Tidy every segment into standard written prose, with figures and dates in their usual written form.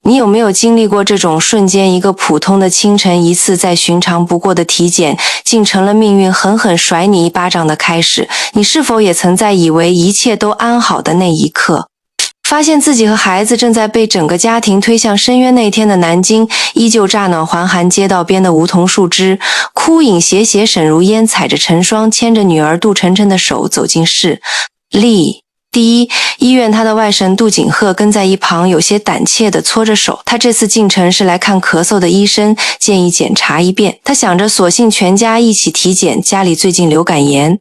你有没有经历过这种瞬间，一个普通的清晨，一次再寻常不过的体检，竟成了命运狠狠甩你一巴掌的开始？你是否也曾在以为一切都安好的那一刻，发现自己和孩子正在被整个家庭推向深渊？那天的南京，依旧乍暖还寒，街道边的梧桐树枝，枯影斜斜，沈如烟踩着陈霜，牵着女儿杜晨晨的手走进市立第一医院。他的外甥杜景鹤跟在一旁，有些胆怯地搓着手。他这次进城是来看咳嗽的医生，建议检查一遍。他想着索性全家一起体检，家里最近流感严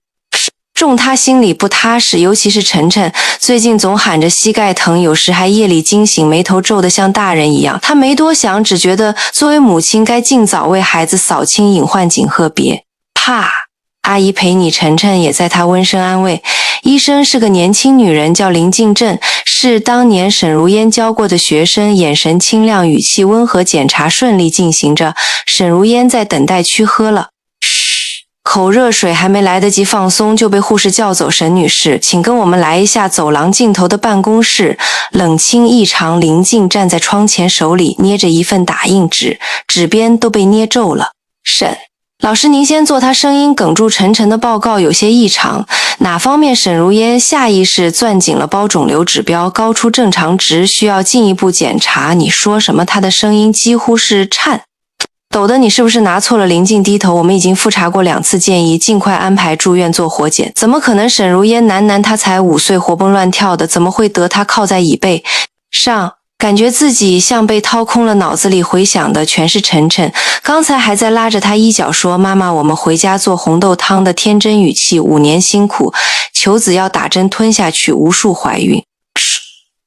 重，他心里不踏实，尤其是晨晨，最近总喊着膝盖疼，有时还夜里惊醒，眉头皱得像大人一样。他没多想，只觉得作为母亲该尽早为孩子扫清隐患。景鹤别怕，阿姨陪你。晨晨也在他温声安慰。医生是个年轻女人，叫林静镇，是当年沈如烟教过的学生，眼神清亮，语气温和。检查顺利进行着，沈如烟在等待区喝了口热水，还没来得及放松，就被护士叫走。沈女士，请跟我们来一下走廊尽头的办公室。冷清异常，林静站在窗前，手里捏着一份打印纸，纸边都被捏皱了。沈老师，您先做。他声音哽住，晨晨的报告有些异常。哪方面？沈如烟下意识攥紧了包，肿瘤指标高出正常值，需要进一步检查。你说什么？他的声音几乎是颤抖的。你是不是拿错了？林静低头，我们已经复查过2次，建议尽快安排住院做活检。怎么可能？沈如烟喃喃，他才5岁，活蹦乱跳的，怎么会得？他靠在椅背上，感觉自己像被掏空了，脑子里回想的全是晨晨刚才还在拉着他衣角说，妈妈我们回家做红豆汤的天真语气。5年辛苦，求子要打针吞下去，无数怀孕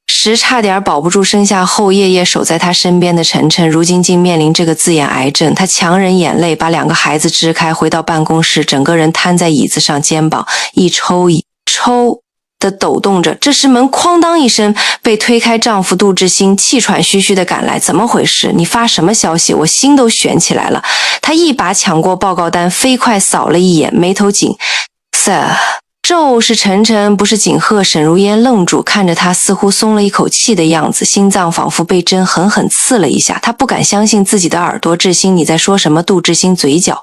时差点保不住，生下后夜夜守在他身边的晨晨，如今竟面临这个自眼癌症。他强忍眼泪，把2个孩子支开，回到办公室，整个人瘫在椅子上，肩膀一抽一抽的抖动着。这时门哐当一声被推开，丈夫杜志新气喘吁吁地赶来。怎么回事？你发什么消息？我心都悬起来了。他一把抢过报告单，飞快扫了一眼，眉头紧皱。是晨晨，不是景鹤。沈如烟愣住，看着他，似乎松了一口气的样子，心脏仿佛被针狠狠刺了一下。他不敢相信自己的耳朵。志新，你在说什么？杜志新嘴角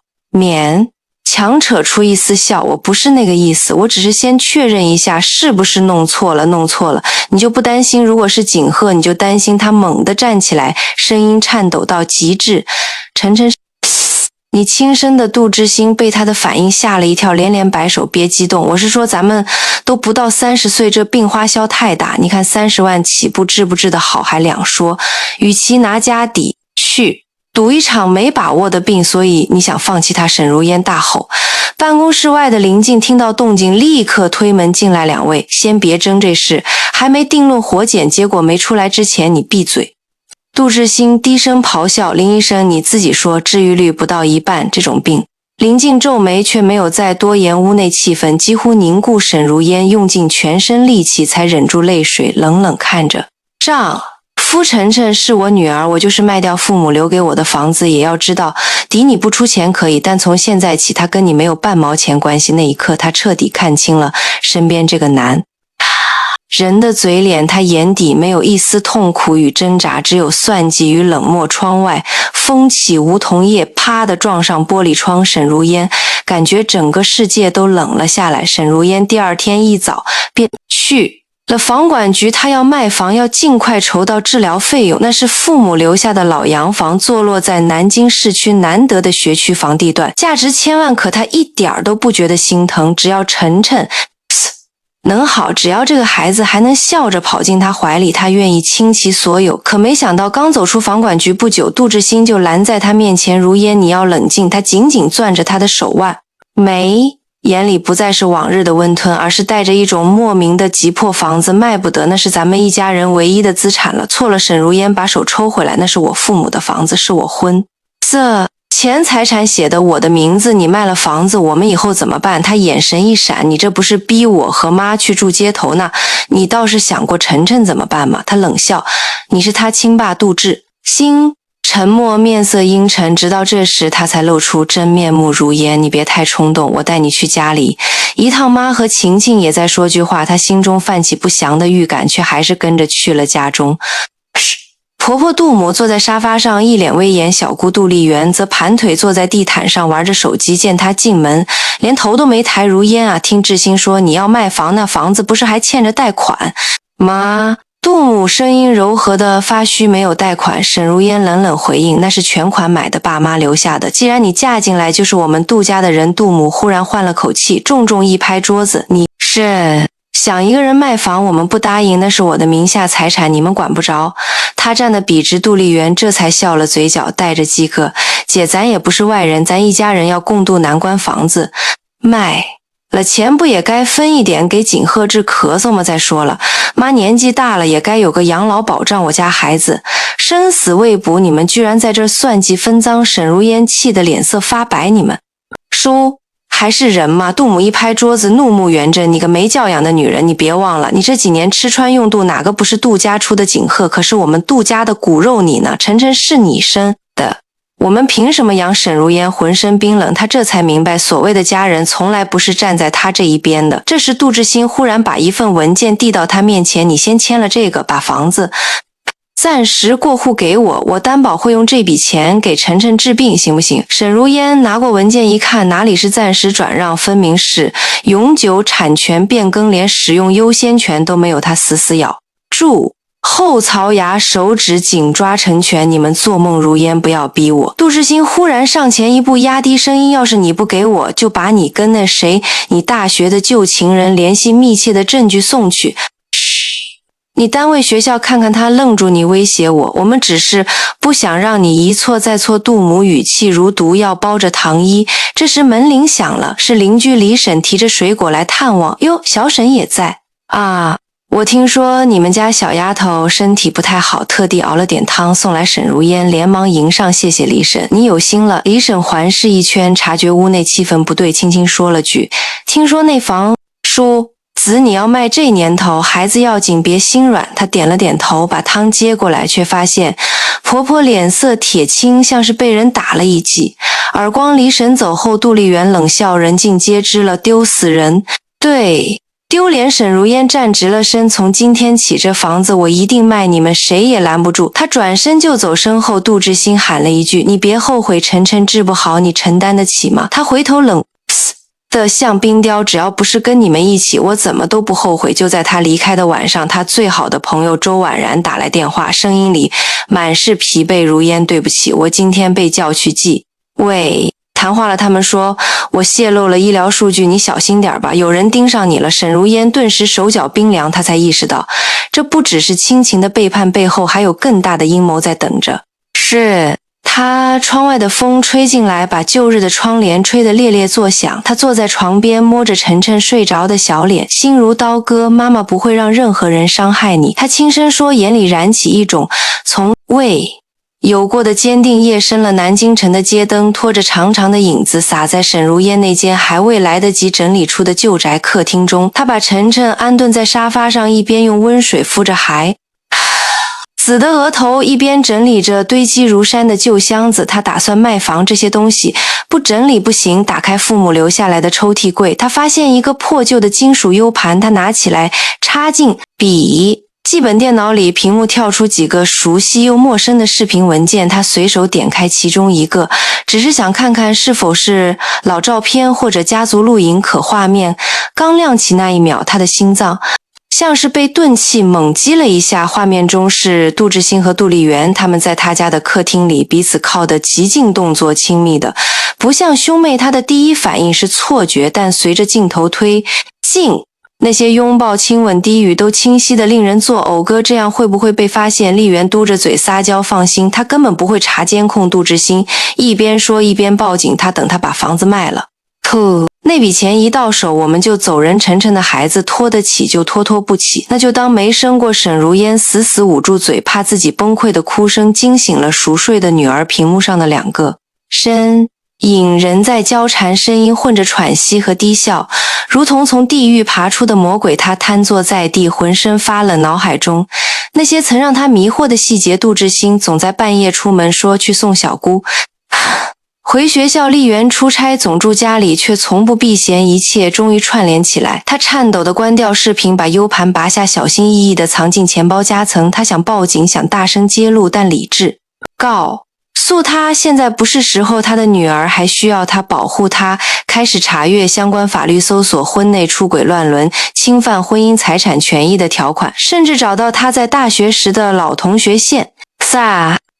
强扯出一丝笑，我不是那个意思，我只是先确认一下是不是弄错了。你就不担心？如果是景鹤，你就担心？他猛地站起来，声音颤抖到极致。晨晨，你轻声的。杜之心被他的反应吓了一跳，连连摆手，别激动，我是说咱们都不到30岁，这病花销太大，你看30万起步，治不治得好还两说，与其拿家底去赌一场没把握的病，所以你想放弃他？沈如烟大吼。办公室外的林静听到动静，立刻推门进来，2位先别争这事，还没定论活检结果没出来之前你闭嘴。杜志新低声咆哮，林医生你自己说治愈率不到1半，这种病。林静皱眉，却没有再多言，屋内气氛几乎凝固。沈如烟用尽全身力气才忍住泪水，冷冷看着丈夫晨晨，是我女儿，我就是卖掉父母留给我的房子也要知道，抵你不出钱可以，但从现在起她跟你没有半毛钱关系。那一刻她彻底看清了身边这个男人的嘴脸，他眼底没有一丝痛苦与挣扎，只有算计与冷漠。窗外风起梧桐叶，啪地撞上玻璃窗。沈如烟感觉整个世界都冷了下来。沈如烟第2天一早便去了房管局，他要卖房，要尽快筹到治疗费用。那是父母留下的老洋房，坐落在南京市区难得的学区房地段，价值千万，可他一点都不觉得心疼。只要晨晨能好，只要这个孩子还能笑着跑进他怀里，他愿意倾其所有。可没想到刚走出房管局不久，杜志新就拦在他面前。如烟，你要冷静。他紧紧攥着他的手腕，眼里不再是往日的温吞，而是带着一种莫名的急迫。房子卖不得，那是咱们一家人唯一的资产了。错了。沈如烟把手抽回来，那是我父母的房子，是我婚前财产写的我的名字，你卖了房子，我们以后怎么办？他眼神一闪，你这不是逼我和妈去住街头呢？你倒是想过晨晨怎么办吗？他冷笑，你是他亲爸杜志新。沉默，面色阴沉，直到这时他才露出真面目。如烟，你别太冲动，我带你去家里一趟。妈和晴晴也在说句话，他心中泛起不祥的预感，却还是跟着去了家中。婆婆杜母坐在沙发上一脸威严，小姑杜丽媛则盘腿坐在地毯上玩着手机。见她进门，连头都没抬。如烟啊，听志新说你要卖房，那房子不是还欠着贷款吗？杜母声音柔和的发虚，没有贷款。沈如烟冷冷回应，那是全款买的，爸妈留下的。既然你嫁进来就是我们杜家的人。杜母忽然换了口气，重重一拍桌子，你是想一个人卖房，我们不答应，那是我的名下财产，你们管不着。他站得笔直，杜丽媛这才笑了，嘴角带着饥渴。姐，咱也不是外人，咱一家人要共度难关，房子卖了钱不也该分一点给景鹤治咳嗽吗？再说了，妈年纪大了，也该有个养老保障我家孩子，生死未卜，你们居然在这算计分赃。沈如烟气得脸色发白，你们叔还是人吗？杜母一拍桌子，怒目圆睁，你个没教养的女人，你别忘了，你这几年吃穿用度哪个不是杜家出的？景鹤可是我们杜家的骨肉，你呢？晨晨是你生的，我们凭什么养？沈如烟浑身冰冷，她这才明白，所谓的家人从来不是站在她这一边的。这时杜志新忽然把一份文件递到她面前，你先签了这个，把房子暂时过户给我，我担保会用这笔钱给晨晨治病，行不行？沈如烟拿过文件一看，哪里是暂时转让，分明是永久产权变更，连使用优先权都没有。他死死咬住后槽牙，手指紧抓成拳，你们做梦如烟，不要逼我。杜志新忽然上前一步，压低声音，要是你不给我，就把你跟那谁，你大学的旧情人联系密切的证据送去。你单位学校看看。他愣住，你威胁我，我们只是不想让你一错再错。杜母语气如毒药，包着糖衣。这时门铃响了，是邻居李婶提着水果来探望。哟，小婶也在啊，我听说你们家小丫头身体不太好，特地熬了点汤送来。沈如烟连忙迎上，谢谢李婶，你有心了。李婶环视一圈，察觉屋内气氛不对，轻轻说了句，听说那房叔子你要卖，这年头孩子要紧，别心软。他点了点头，把汤接过来，却发现婆婆脸色铁青，像是被人打了一记。耳光离神走后，杜丽媛冷笑，人尽皆知了，丢死人。对，丢脸。沈如烟站直了身，从今天起这房子我一定卖，你们谁也拦不住。他转身就走，身后杜志新喊了一句，你别后悔，晨晨治不好，你承担得起吗？他回头冷的像冰雕，只要不是跟你们一起，我怎么都不后悔。就在他离开的晚上，他最好的朋友周婉然打来电话，声音里满是疲惫。如烟，对不起，我今天被叫去纪委谈话了，他们说我泄露了医疗数据，你小心点吧，有人盯上你了。沈如烟顿时手脚冰凉，他才意识到这不只是亲情的背叛，背后还有更大的阴谋在等着。是他窗外的风吹进来，把旧日的窗帘吹得猎猎作响。他坐在床边，摸着晨晨睡着的小脸，心如刀割。妈妈不会让任何人伤害你，他轻声说，眼里燃起一种从未有过的坚定。夜深了，南京城的街灯拖着长长的影子，洒在沈如烟那间还未来得及整理出的旧宅客厅中。他把晨晨安顿在沙发上，一边用温水敷着还紫的额头，一边整理着堆积如山的旧箱子。他打算卖房，这些东西不整理不行。打开父母留下来的抽屉柜，他发现一个破旧的金属 U 盘，他拿起来插进笔记本电脑里，屏幕跳出几个熟悉又陌生的视频文件。他随手点开其中一个，只是想看看是否是老照片或者家族录影。可画面刚亮起那一秒，他的心脏像是被钝器猛击了一下。画面中是杜志新和杜丽媛，他们在他家的客厅里，彼此靠得极近，动作亲密的不像兄妹。他的第一反应是错觉，但随着镜头推进，那些拥抱亲吻低语都清晰的令人作呕。哥这样会不会被发现？丽媛嘟着嘴撒娇，放心，他根本不会查监控。杜志新一边说一边报警，他等他把房子卖了，那笔钱一到手，我们就走人。晨晨的孩子拖得起就拖不起，那就当没生过。沈如烟死死捂住嘴，怕自己崩溃的哭声惊醒了熟睡的女儿。屏幕上的两个身影仍在交缠，声音混着喘息和低笑，如同从地狱爬出的魔鬼。他瘫坐在地，浑身发冷，脑海中那些曾让他迷惑的细节。杜志新总在半夜出门，说去送小姑，回学校丽媛出差总住家里，却从不避嫌，一切终于串联起来。他颤抖地关掉视频，把 U 盘拔下，小心翼翼地藏进钱包夹层。他想报警，想大声揭露，但理智告诉他现在不是时候，他的女儿还需要他保护她。开始查阅相关法律，搜索婚内出轨、乱伦、侵犯婚姻财产权益的条款，甚至找到他在大学时的老同学现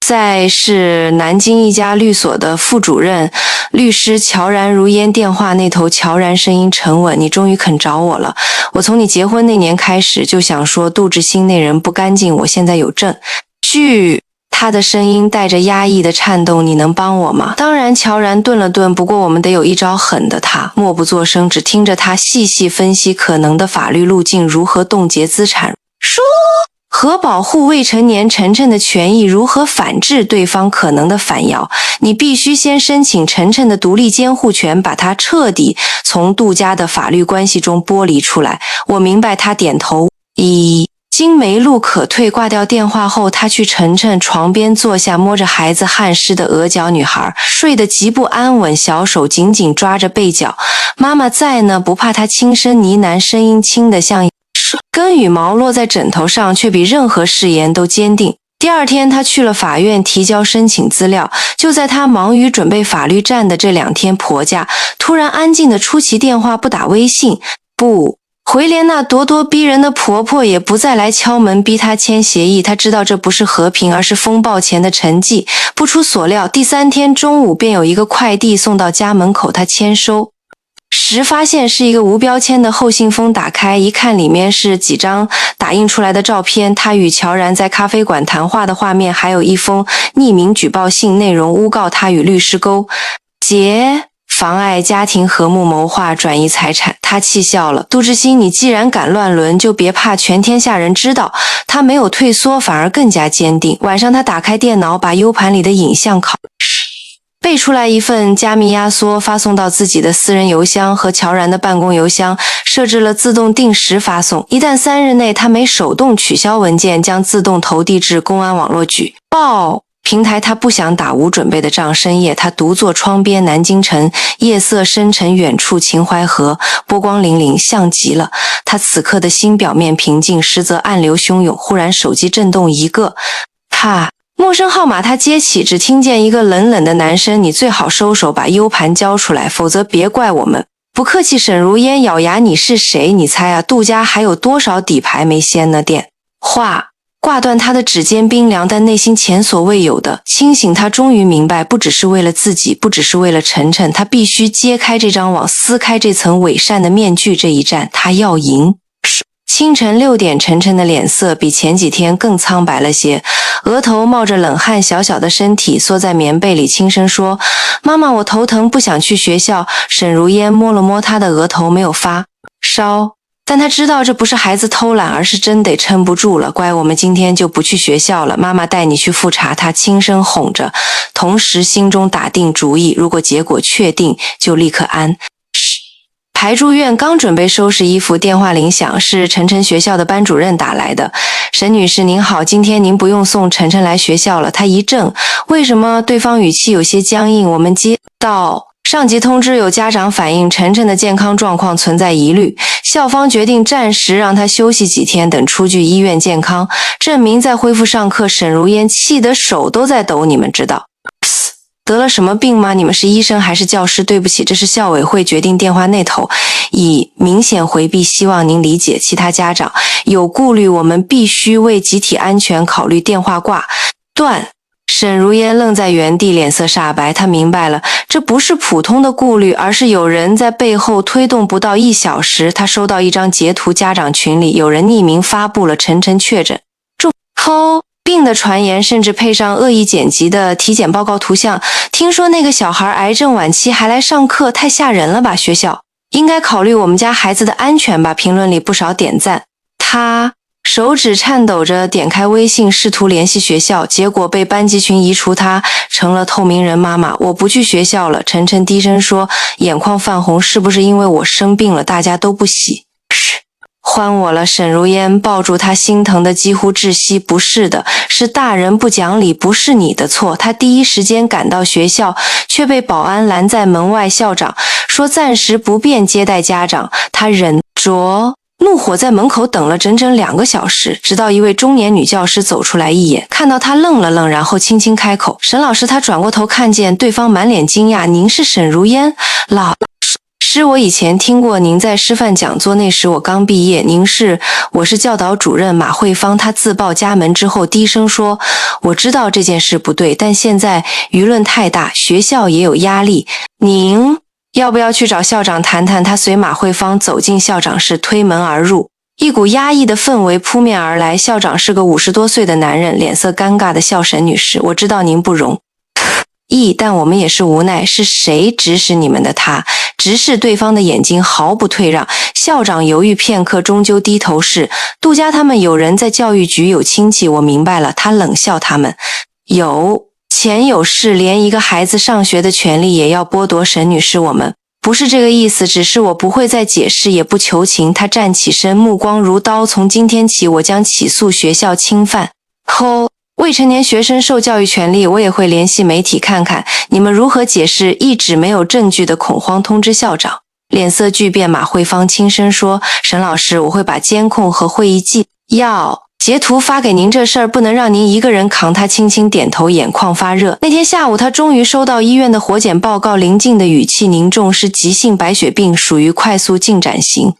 在是南京一家律所的副主任律师乔然如烟。电话那头乔然声音沉稳：你终于肯找我了。我从你结婚那年开始就想说杜志新那人不干净，我现在有证据。他的声音带着压抑的颤动：你能帮我吗？当然。乔然顿了顿，不过我们得有一招狠的。他默不作声，只听着他细细分析可能的法律路径，如何冻结资产，说和保护未成年晨晨的权益，如何反制对方可能的反咬。你必须先申请晨晨的独立监护权，把他彻底从杜家的法律关系中剥离出来。我明白。他点头。已经没路可退。挂掉电话后，他去晨晨床边坐下，摸着孩子汗湿的额角。女孩睡得极不安稳，小手紧紧抓着被角。妈妈在呢，不怕。他轻声呢喃，声音轻得像根羽毛落在枕头上，却比任何誓言都坚定。第二天，他去了法院提交申请资料。就在他忙于准备法律战的这2天，婆家突然安静地出其电话，不打微信，不回连那咄咄逼人的婆婆也不再来敲门逼他签协议。他知道这不是和平，而是风暴前的沉寂。不出所料，第3天中午便有一个快递送到家门口。他签收时发现是一个无标签的厚信封，打开一看，里面是几张打印出来的照片，他与乔然在咖啡馆谈话的画面，还有一封匿名举报信，内容诬告他与律师勾结，妨碍家庭和睦，谋划转移财产。他气笑了：杜志新，你既然敢乱伦，就别怕全天下人知道。他没有退缩，反而更加坚定。晚上他打开电脑，把 U 盘里的影像背出来一份加密压缩，发送到自己的私人邮箱和乔然的办公邮箱，设置了自动定时发送。一旦3日内他没手动取消文件，将自动投递至公安网络举报平台。他不想打无准备的仗。深夜，他独坐窗边，南京城夜色深沉，远处秦淮河波光粼粼，像极了他此刻的心。表面平静，实则暗流汹涌。忽然手机震动，一个陌生号码。他接起，只听见一个冷冷的男声：你最好收手，把 U 盘交出来，否则别怪我们不客气。沈如烟咬牙：你是谁？你猜啊，杜家还有多少底牌没掀呢？电话挂断他的指尖冰凉，但内心前所未有的清醒。他终于明白，不只是为了自己，不只是为了晨晨，他必须揭开这张网，撕开这层伪善的面具。这一战他要赢。清晨6点，晨晨的脸色比前几天更苍白了些，额头冒着冷汗，小小的身体缩在棉被里，轻声说：妈妈，我头疼，不想去学校。沈如烟摸了摸他的额头，没有发烧，但他知道这不是孩子偷懒，而是真得撑不住了。乖，我们今天就不去学校了，妈妈带你去复查。他轻声哄着，同时心中打定主意，如果结果确定，就立刻安排住院。刚准备收拾衣服，电话铃响，是晨晨学校的班主任打来的。沈女士您好，今天您不用送晨晨来学校了。他一怔，为什么？对方语气有些僵硬。我们接到上级通知，有家长反映晨晨的健康状况存在疑虑，校方决定暂时让他休息几天，等出具医院健康证明再恢复上课。沈如烟气得手都在抖。你们知道得了什么病吗？你们是医生还是教师？对不起，这是校委会决定。电话那头以明显回避，希望您理解。其他家长有顾虑，我们必须为集体安全考虑。电话挂断。沈如烟愣在原地，脸色煞白。她明白了，这不是普通的顾虑，而是有人在背后推动。不到1小时，她收到一张截图，家长群里有人匿名发布了晨晨确诊中病的传言，甚至配上恶意剪辑的体检报告图像。听说那个小孩癌症晚期还来上课，太吓人了吧？学校应该考虑我们家孩子的安全吧？评论里不少点赞。他手指颤抖着点开微信，试图联系学校，结果被班级群移除，他成了透明人。妈妈，我不去学校了。晨晨低声说，眼眶泛红。是不是因为我生病了，大家都不喜欢我了！沈如烟抱住他，心疼的几乎窒息。不是的，是大人不讲理，不是你的错。他第一时间赶到学校，却被保安拦在门外。校长说暂时不便接待家长。他忍着怒火在门口等了整整2个小时，直到一位中年女教师走出来一眼，看到他愣了愣，然后轻轻开口：“沈老师。”他转过头看见对方满脸惊讶：“您是沈如烟？老师，我以前听过您在师范讲座，那时我刚毕业。我是教导主任马慧芳。”他自报家门之后低声说：“我知道这件事不对，但现在舆论太大，学校也有压力，您要不要去找校长谈谈？”他随马慧芳走进校长室，推门而入，一股压抑的氛围扑面而来。校长是个50多岁的男人，脸色尴尬地笑：“沈女士，我知道您不容易，但我们也是无奈。是谁指使你们的？”他直视对方的眼睛，毫不退让。校长犹豫片刻，终究低头：“是杜家他们有人在教育局有亲戚。”我明白了。他冷笑：“他们有钱有势，连一个孩子上学的权利也要剥夺。”沈女士，我们不是这个意思，只是我不会再解释，也不求情。他站起身，目光如刀：“从今天起，我将起诉学校侵犯未成年学生受教育权利，我也会联系媒体看看你们如何解释一纸没有证据的恐慌通知。”校长脸色巨变，马慧芳轻声说：“沈老师，我会把监控和会议纪要截图发给您，这事儿不能让您一个人扛。”他轻轻点头，眼眶发热。那天下午，他终于收到医院的活检报告，林静的语气凝重：“是急性白血病，属于快速进展型，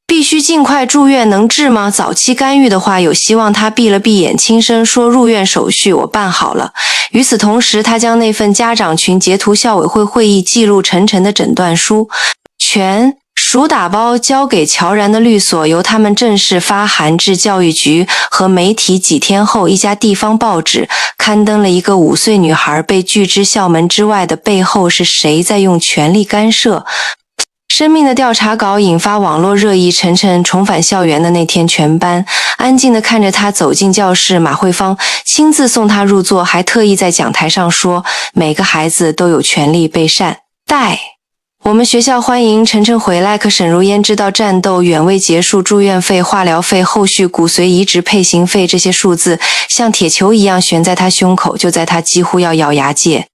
必须尽快住院。能治吗？早期干预的话，有希望。”他闭了闭眼，轻声说：“入院手续我办好了。”与此同时，他将那份家长群截图校委会会议记录晨晨的诊断书全数打包交给乔然的律所，由他们正式发函至教育局和媒体。几天后，一家地方报纸刊登了一个5岁女孩被拒之校门之外的背后是谁在用权力干涉生命的调查稿引发网络热议。晨晨重返校园的那天，全班安静地看着他走进教室。马慧芳亲自送他入座，还特意在讲台上说：“每个孩子都有权利被善待。我们学校欢迎晨晨回来。”可沈如烟知道战斗远未结束，住院费、化疗费、后续骨髓移植配型费，这些数字像铁球一样悬在他胸口。就在他几乎要咬牙借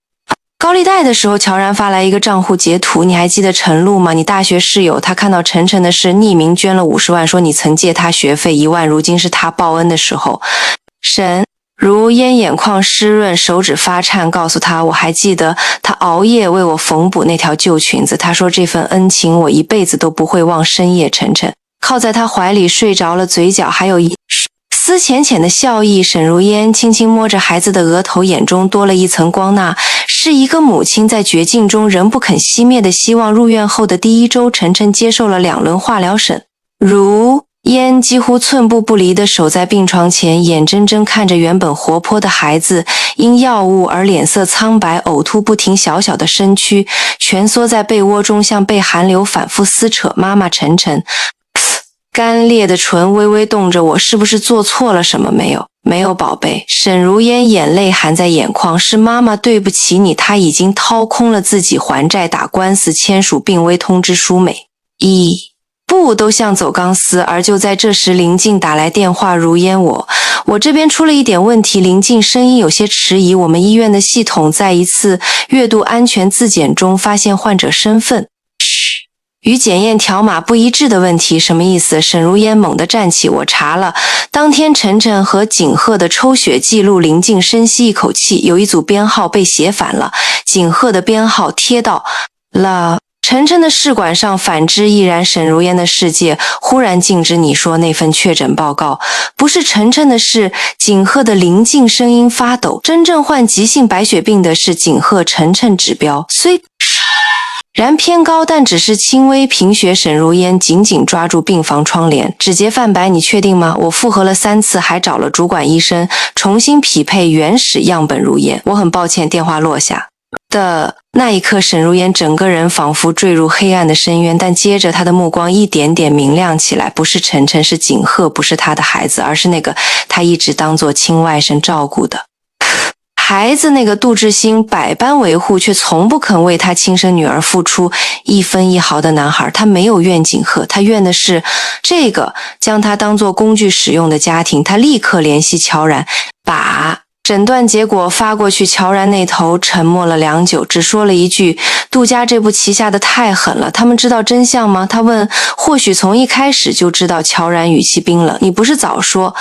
高利贷的时候，乔然发来一个账户截图：“你还记得陈露吗？你大学室友。”他看到晨晨的事，匿名捐了50万，说你曾借他学费1万，如今是他报恩的时候。沈如烟眼眶湿润，手指发颤，告诉他：“我还记得他熬夜为我缝补那条旧裙子。”他说：“这份恩情我一辈子都不会忘。”深夜，晨晨靠在他怀里睡着了，嘴角还有一丝浅浅的笑意。沈如烟轻轻摸着孩子的额头，眼中多了一层光，那是一个母亲在绝境中仍不肯熄灭的希望。入院后的第1周，晨晨接受了2轮化疗。沈如烟几乎寸步不离地守在病床前，眼睁睁看着原本活泼的孩子因药物而脸色苍白、呕吐不停，小小的身躯蜷缩在被窝中，像被寒流反复撕扯。妈妈，晨晨干裂的唇微微动着：“我是不是做错了什么？”没有宝贝。沈如烟眼泪含在眼眶：“是妈妈对不起你。”她已经掏空了自己还债、打官司、签署病危通知书，每一步都像走钢丝。而就在这时，林静打来电话：“如烟，我这边出了一点问题。”林静声音有些迟疑：“我们医院的系统在一次月度安全自检中发现患者身份与检验条码不一致的问题。”什么意思？沈如烟猛地站起：“我查了当天晨晨和景鹤的抽血记录。”林静深吸一口气：“有一组编号被写反了，景鹤的编号贴到了晨晨的试管上，反之亦然。”沈如烟的世界忽然静止。“你说那份确诊报告不是晨晨的事？”景鹤的林静声音发抖：“真正患急性白血病的是景鹤，晨晨指标虽然偏高，但只是轻微贫血。”沈如烟紧紧抓住病房窗帘，指节泛白：“你确定吗？”“我复核了3次，还找了主管医生重新匹配原始样本。”如烟，我很抱歉。电话落下的那一刻，沈如烟整个人仿佛坠入黑暗的深渊，但接着她的目光一点点明亮起来。不是晨晨，是景鹤，不是他的孩子，而是那个他一直当作亲外甥照顾的孩子那个杜志兴百般维护，却从不肯为他亲生女儿付出一分一毫的男孩，他没有怨景鹤，他怨的是这个将他当作工具使用的家庭。他立刻联系乔然，把诊断结果发过去。乔然那头沉默了良久，只说了一句：杜家这步棋下的太狠了，他们知道真相吗？他问。或许从一开始就知道。乔然语气冰冷，你不是早说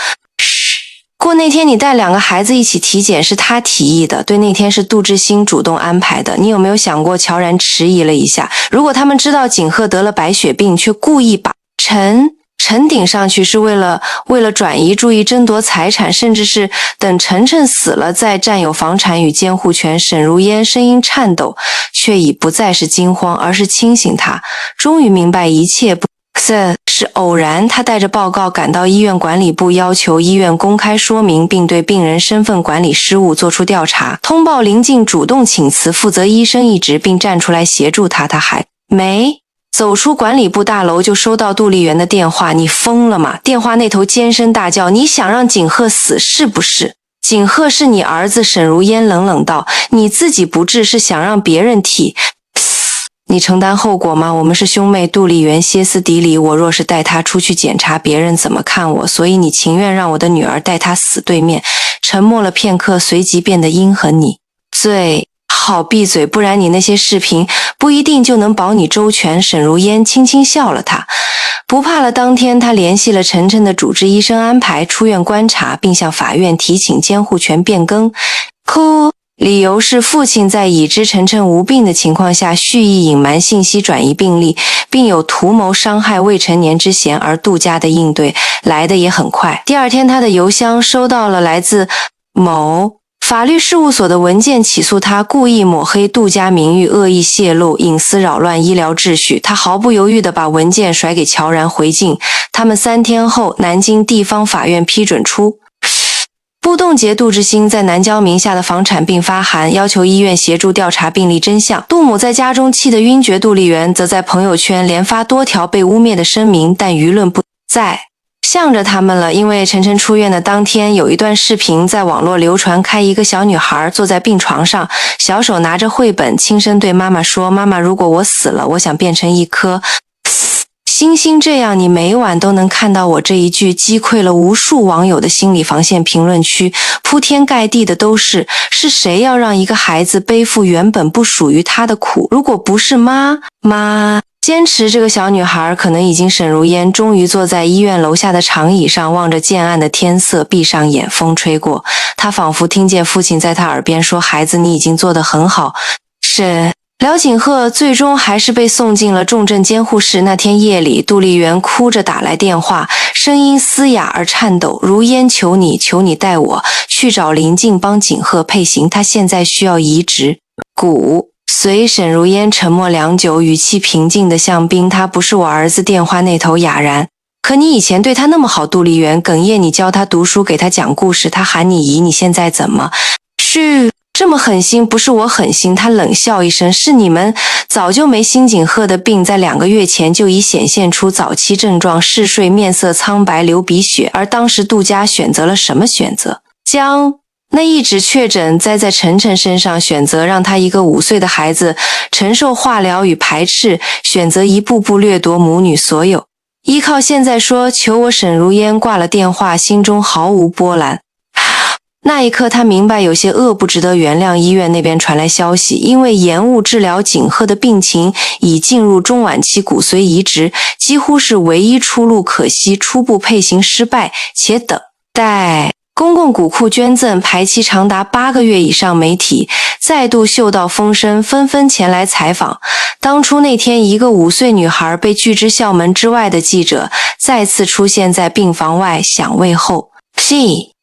过那天你带2个孩子一起体检是他提议的，对，那天是杜志兴主动安排的。你有没有想过？乔然迟疑了一下，如果他们知道景鹤得了白血病，却故意把陈顶上去，是为了转移注意，争夺财产，甚至是等晨死了再占有房产与监护权。沈如烟声音颤抖，却已不再是惊慌，而是清醒。他终于明白一切不是偶然。他带着报告赶到医院管理部，要求医院公开说明，并对病人身份管理失误做出调查。通报林静主动请辞，负责医生一职，并站出来协助他。他还没走出管理部大楼，就收到杜丽媛的电话。你疯了吗？电话那头尖声大叫，你想让景鹤死是不是？景鹤是你儿子。沈如烟冷冷道，你自己不治，是想让别人替你承担后果吗？我们是兄妹。杜丽媛歇斯底里，我若是带他出去检查，别人怎么看我？所以你情愿让我的女儿带他死？对面沉默了片刻，随即变得阴狠，你最好闭嘴，不然你那些视频不一定就能保你周全。沈如烟轻轻笑了，他不怕了。当天他联系了晨晨的主治医生，安排出院观察，并向法院提请监护权变更。理由是父亲在已知晨晨无病的情况下蓄意隐瞒信息，转移病例，并有图谋伤害未成年之嫌。而杜家的应对来得也很快，第二天他的邮箱收到了来自某法律事务所的文件，起诉他故意抹黑杜家名誉，恶意泄露隐私，扰乱医疗秩序。他毫不犹豫地把文件甩给乔然回敬。他们3天后，南京地方法院批准出不冻结杜志兴在南郊名下的房产，并发函要求医院协助调查病例真相。杜母在家中气得晕厥，杜丽媛则在朋友圈连发多条被污蔑的声明，但舆论不再向着他们了。因为晨晨出院的当天，有一段视频在网络流传开，一个小女孩坐在病床上，小手拿着绘本，轻声对妈妈说，妈妈，如果我死了，我想变成一颗星星，这样你每晚都能看到我。这一句击溃了无数网友的心理防线，评论区铺天盖地的都是谁要让一个孩子背负原本不属于他的苦？如果不是妈坚持，这个小女孩可能已经……沈如烟终于坐在医院楼下的长椅上，望着渐暗的天色，闭上眼，风吹过，她仿佛听见父亲在她耳边说，孩子，你已经做得很好。是廖景鹤最终还是被送进了重症监护室。那天夜里，杜丽媛哭着打来电话，声音嘶哑而颤抖，如烟，求你带我去找林静，帮景鹤配型，他现在需要移植骨髓。沈如烟沉默良久，语气平静得像冰，他不是我儿子。电话那头哑然，可你以前对他那么好。杜丽媛哽咽，你教他读书，给他讲故事，他喊你姨，你现在怎么是这么狠心？不是我狠心。他冷笑一声，是你们早就没心。景鹤的病在2个月前就已显现出早期症状，嗜睡，面色苍白，流鼻血。而当时杜家选择了什么？选择将那一纸确诊栽在晨晨身上，选择让他一个5岁的孩子承受化疗与排斥，选择一步步掠夺母女所有依靠。现在说求我。沈如烟挂了电话，心中毫无波澜。那一刻他明白有些恶不值得原谅。医院那边传来消息，因为延误治疗，景鹤的病情已进入中晚期，骨髓移植几乎是唯一出路。可惜初步配型失败，且等待公共骨库捐赠排期长达8个月以上。媒体再度嗅到风声，纷纷前来采访。当初那天，一个5岁女孩被拒之校门之外的记者再次出现在病房外，想为后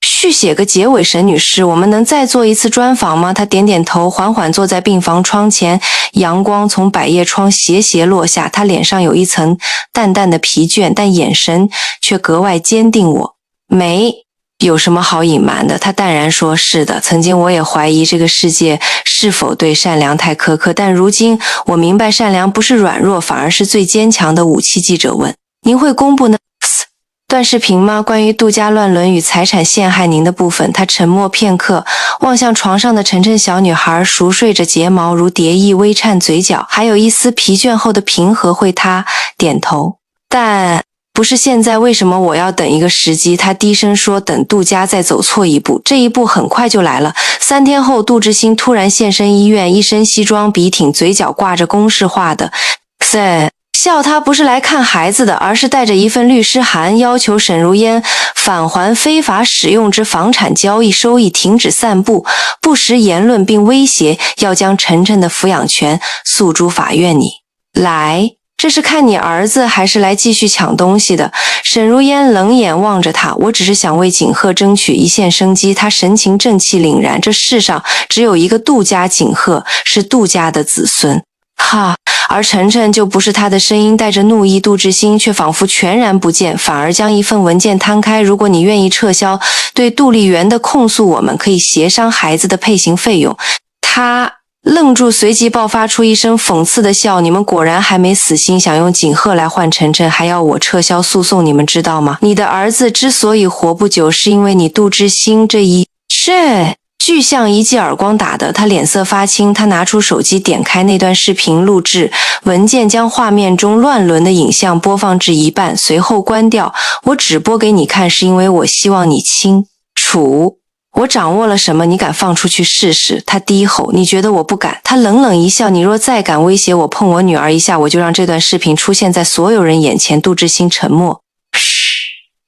续写个结尾。沈女士，我们能再做一次专访吗？她点点头，缓缓坐在病房窗前，阳光从百叶窗斜斜落下，她脸上有一层淡淡的疲倦，但眼神却格外坚定。我没有什么好隐瞒的。她淡然说，是的，曾经我也怀疑这个世界是否对善良太苛刻，但如今我明白，善良不是软弱，反而是最坚强的武器。记者问，您会公布呢段视频吗？关于杜家乱伦与财产陷害您的部分。他沉默片刻，望向床上的晨晨小女孩，熟睡着，睫毛如蝶翼，微颤嘴角，还有一丝疲倦后的平和。他点头，但不是现在，为什么我要等一个时机？他低声说，等杜家再走错一步。这一步很快就来了。3天后，杜志新突然现身医院，一身西装笔挺，嘴角挂着公式化的笑。他不是来看孩子的，而是带着一份律师函，要求沈如烟返还非法使用之房产交易收益，停止散布不实言论，并威胁要将晨晨的抚养权诉诸法院。你来，这是看你儿子还是来继续抢东西的？沈如烟冷眼望着他，我只是想为景鹤争取一线生机。他神情正气凛然，这世上只有一个杜家景鹤，是杜家的子孙。哈，而晨晨就不是。他的声音带着怒意，杜志新却仿佛全然不见，反而将一份文件摊开。如果你愿意撤销对杜丽媛的控诉，我们可以协商孩子的配行费用。他愣住，随即爆发出一声讽刺的笑。你们果然还没死心，想用景鹤来换晨晨，还要我撤销诉讼，你们知道吗？你的儿子之所以活不久，是因为你杜志新这一巨像一记耳光打的。他脸色发青，他拿出手机，点开那段视频录制文件，将画面中乱伦的影像播放至一半，随后关掉。我只播给你看，是因为我希望你清楚我掌握了什么。你敢放出去试试？他低吼。你觉得我不敢？他冷冷一笑。你若再敢威胁我，碰我女儿一下，我就让这段视频出现在所有人眼前。杜志新沉默，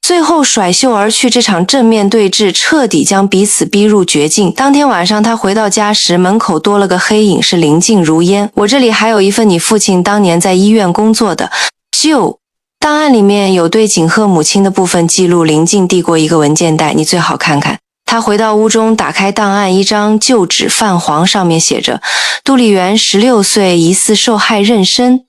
最后甩袖而去。这场正面对峙彻底将彼此逼入绝境。当天晚上他回到家时，门口多了个黑影，是林静如烟。我这里还有一份你父亲当年在医院工作的档案，里面有对景鹤母亲的部分记录。林静递过一个文件袋，你最好看看。他回到屋中，打开档案，一张旧纸泛黄，上面写着杜丽媛16岁，疑似受害妊娠，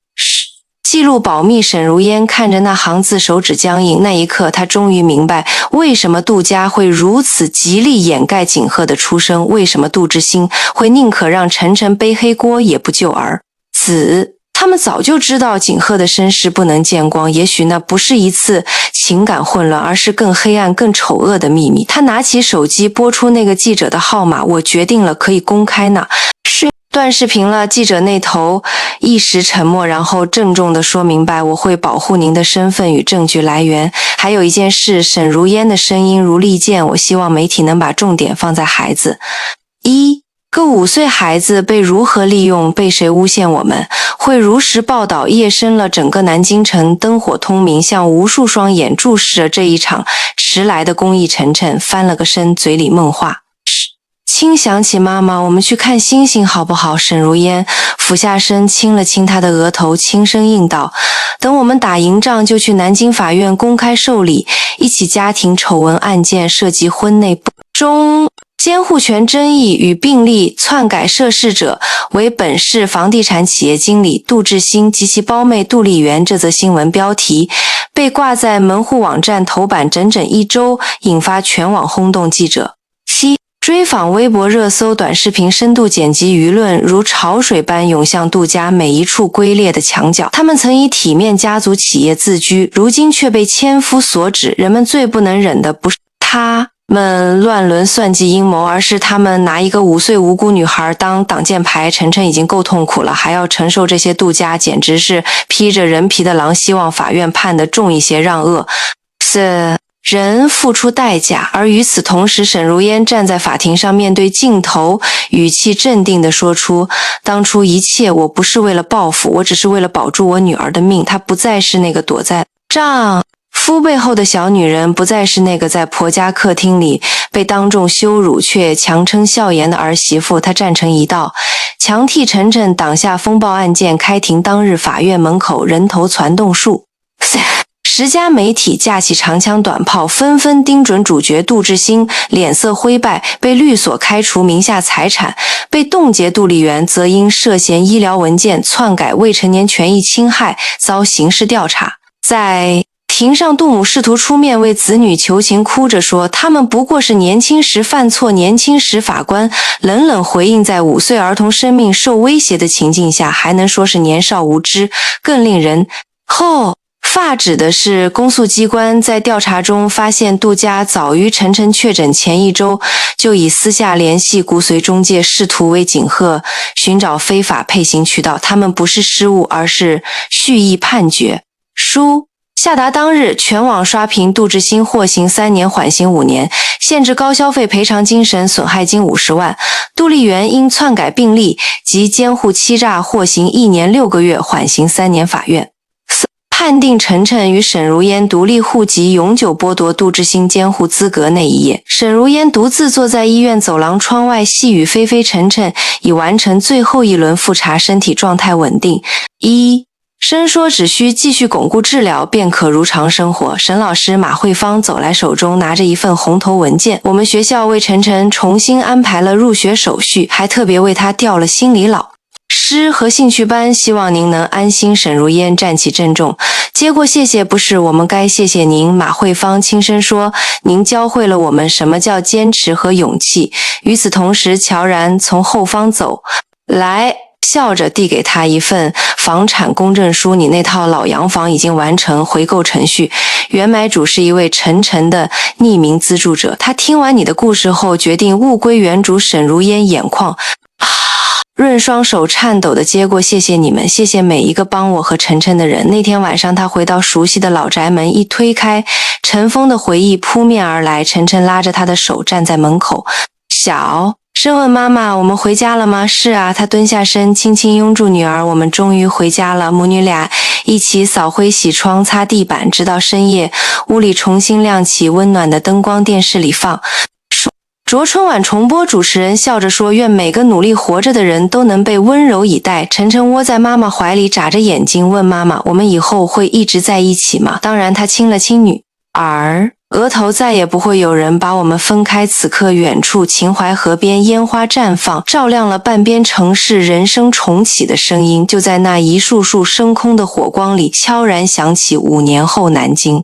记录保密。沈如烟看着那行字，手指僵硬。那一刻，他终于明白为什么杜家会如此极力掩盖景鹤的出生，为什么杜志新会宁可让晨晨背黑锅也不救儿子。他们早就知道景鹤的身世不能见光，也许那不是一次情感混乱，而是更黑暗更丑恶的秘密。他拿起手机拨出那个记者的号码，我决定了，可以公开呢。断视频了。记者那头一时沉默，然后郑重地说明白，我会保护您的身份与证据来源。还有一件事。沈如烟的声音如利剑，我希望媒体能把重点放在孩子。一个5岁孩子被如何利用，被谁诬陷，我们会如实报道。夜深了，整个南京城灯火通明，像无数双眼注视着这一场迟来的公益。晨晨翻了个身，嘴里梦话。轻想起妈妈，我们去看星星好不好？沈如烟俯下身亲了亲他的额头，轻声应道，等我们打赢仗就去南京法院公开受理一起家庭丑闻案件，涉及婚内中监护权争议与并立篡改涉事者为本市房地产企业经理杜志新及其胞妹杜丽媛。这则新闻标题被挂在门户网站头版整整1周，引发全网轰动。记者7追访微博热搜，短视频深度剪辑，舆论如潮水般涌向杜家每一处龟裂的墙角。他们曾以体面家族企业自居，如今却被千夫所指。人们最不能忍的不是他们乱伦算计阴谋，而是他们拿一个5岁无辜女孩当挡箭牌。晨晨已经够痛苦了，还要承受这些。杜家简直是披着人皮的狼，希望法院判得重一些，让恶人付出代价。而与此同时，沈如烟站在法庭上，面对镜头，语气镇定地说出，当初一切我不是为了报复，我只是为了保住我女儿的命。她不再是那个躲在丈夫背后的小女人，不再是那个在婆家客厅里被当众羞辱却强撑笑颜的儿媳妇。她站成一道，强替晨晨挡下风暴案件。开庭当日，法院门口人头攒动数10家媒体架起长枪短炮，纷纷盯准主角杜志新，脸色灰败，被律所开除名下财产，被冻结。杜丽媛则因涉嫌医疗文件篡改、未成年权益侵害遭刑事调查。在庭上，杜母试图出面为子女求情，哭着说他们不过是年轻时犯错，年轻时法官冷冷回应，在5岁儿童生命受威胁的情境下，还能说是年少无知？更令人发指的是公诉机关在调查中发现杜家早于晨晨确诊前1周就已私下联系骨髓中介，试图为景鹤寻找非法配型渠道，他们不是失误，而是蓄意判决书下达当日，全网刷屏杜志新获刑3年，缓刑5年，限制高消费赔偿精神损害金50万。杜丽媛因篡改病历及监护欺诈获刑1年6个月，缓刑3年。法院判定晨晨与沈如嫣独立户籍，永久剥夺杜志新监护资格。那一夜，沈如嫣独自坐在医院走廊窗外，细雨霏霏。晨晨已完成最后一轮复查，身体状态稳定。医生说只需继续巩固治疗，便可如常生活。沈老师马慧芳走来，手中拿着一份红头文件。我们学校为晨晨重新安排了入学手续，还特别为他调了心理老师和兴趣班，希望您能安心。沈如嫣站起郑重接过，谢谢，不是我们该谢谢您。马慧芳轻声说，您教会了我们什么叫坚持和勇气。与此同时，乔然从后方走来，笑着递给他一份房产公证书，你那套老洋房已经完成回购程序，原买主是一位晨晨的匿名资助者，他听完你的故事后决定物归原主。沈如嫣眼眶润，双手颤抖地接过，谢谢你们，谢谢每一个帮我和晨晨的人。那天晚上，他回到熟悉的老宅门，一推开，尘封的回忆扑面而来。晨晨拉着他的手站在门口，小声问妈妈，我们回家了吗？是啊，他蹲下身，轻轻拥住女儿，我们终于回家了。母女俩一起扫灰洗窗擦地板，直到深夜，屋里重新亮起温暖的灯光，电视里放着春晚重播，主持人笑着说，愿每个努力活着的人都能被温柔以待。晨晨窝在妈妈怀里，眨着眼睛问妈妈，我们以后会一直在一起吗？当然，他亲了亲女儿额头，再也不会有人把我们分开。此刻，远处秦淮河边烟花绽放，照亮了半边城市，人生重启的声音就在那一束束升空的火光里悄然响起。5年后，南京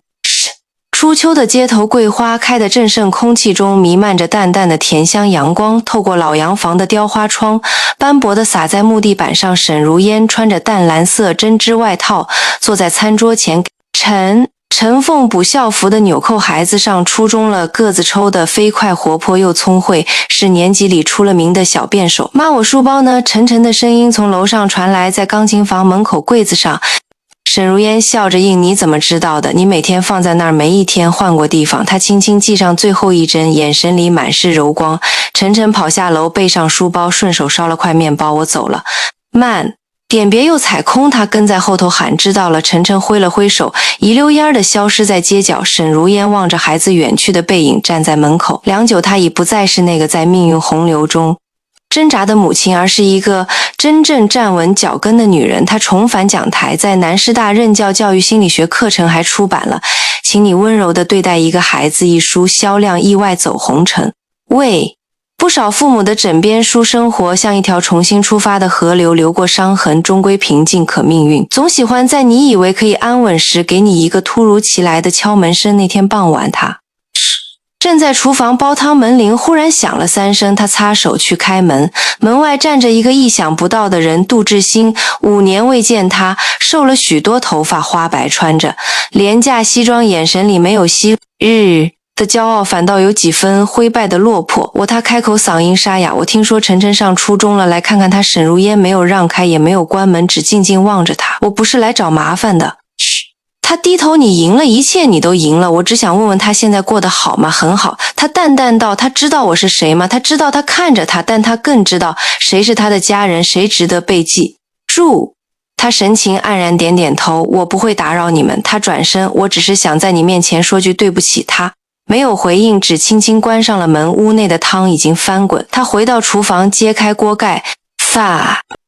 初秋的街头，桂花开得正盛，空气中弥漫着淡淡的甜香，阳光透过老洋房的雕花窗，斑驳地洒在木地板上。沈如嫣穿着淡蓝色针织外套，坐在餐桌前，陈凤补校服的纽扣孩子上初中了，个子抽得飞快，活泼又聪慧，是年级里出了名的小便手。妈，我书包呢？晨晨的声音从楼上传来，在钢琴房门口柜子上。沈如嫣笑着应，你怎么知道的？你每天放在那儿，没一天换过地方。她轻轻系上最后一针，眼神里满是柔光。晨晨跑下楼，背上书包，顺手烧了块面包。我走了，慢点，别又踩空。他跟在后头喊，知道了。晨晨挥了挥手，一溜烟地消失在街角。沈如嫣望着孩子远去的背影，站在门口。良久，她已不再是那个在命运洪流中挣扎的母亲，而是一个真正站稳脚跟的女人。她重返讲台，在南师大任教教育心理学课程，还出版了《请你温柔地对待一个孩子》一书，销量意外走红尘。为不少父母的枕边书，生活像一条重新出发的河流，流过伤痕，终归平静。可命运总喜欢在你以为可以安稳时，给你一个突如其来的敲门声。那天傍晚，他正在厨房煲汤，门铃忽然响了3声，他擦手去开门，门外站着一个意想不到的人，杜志新。5年未见他，瘦了许多，头发花白，穿着廉价西装，眼神里没有昔日的骄傲，反倒有几分灰败的落魄。他开口，嗓音沙哑，我听说晨晨上初中了，来看看他。沈如嫣没有让开，也没有关门，只静静望着他。我不是来找麻烦的。他低头，你赢了，一切你都赢了，我只想问问他现在过得好吗？很好。他淡淡道，他知道我是谁吗？他知道他看着他，但他更知道谁是他的家人，谁值得被记住。他神情黯然，点点头，我不会打扰你们。他转身，我只是想在你面前说句对不起。他没有回应，只轻轻关上了门。屋内的汤已经翻滚，他回到厨房，揭开锅盖，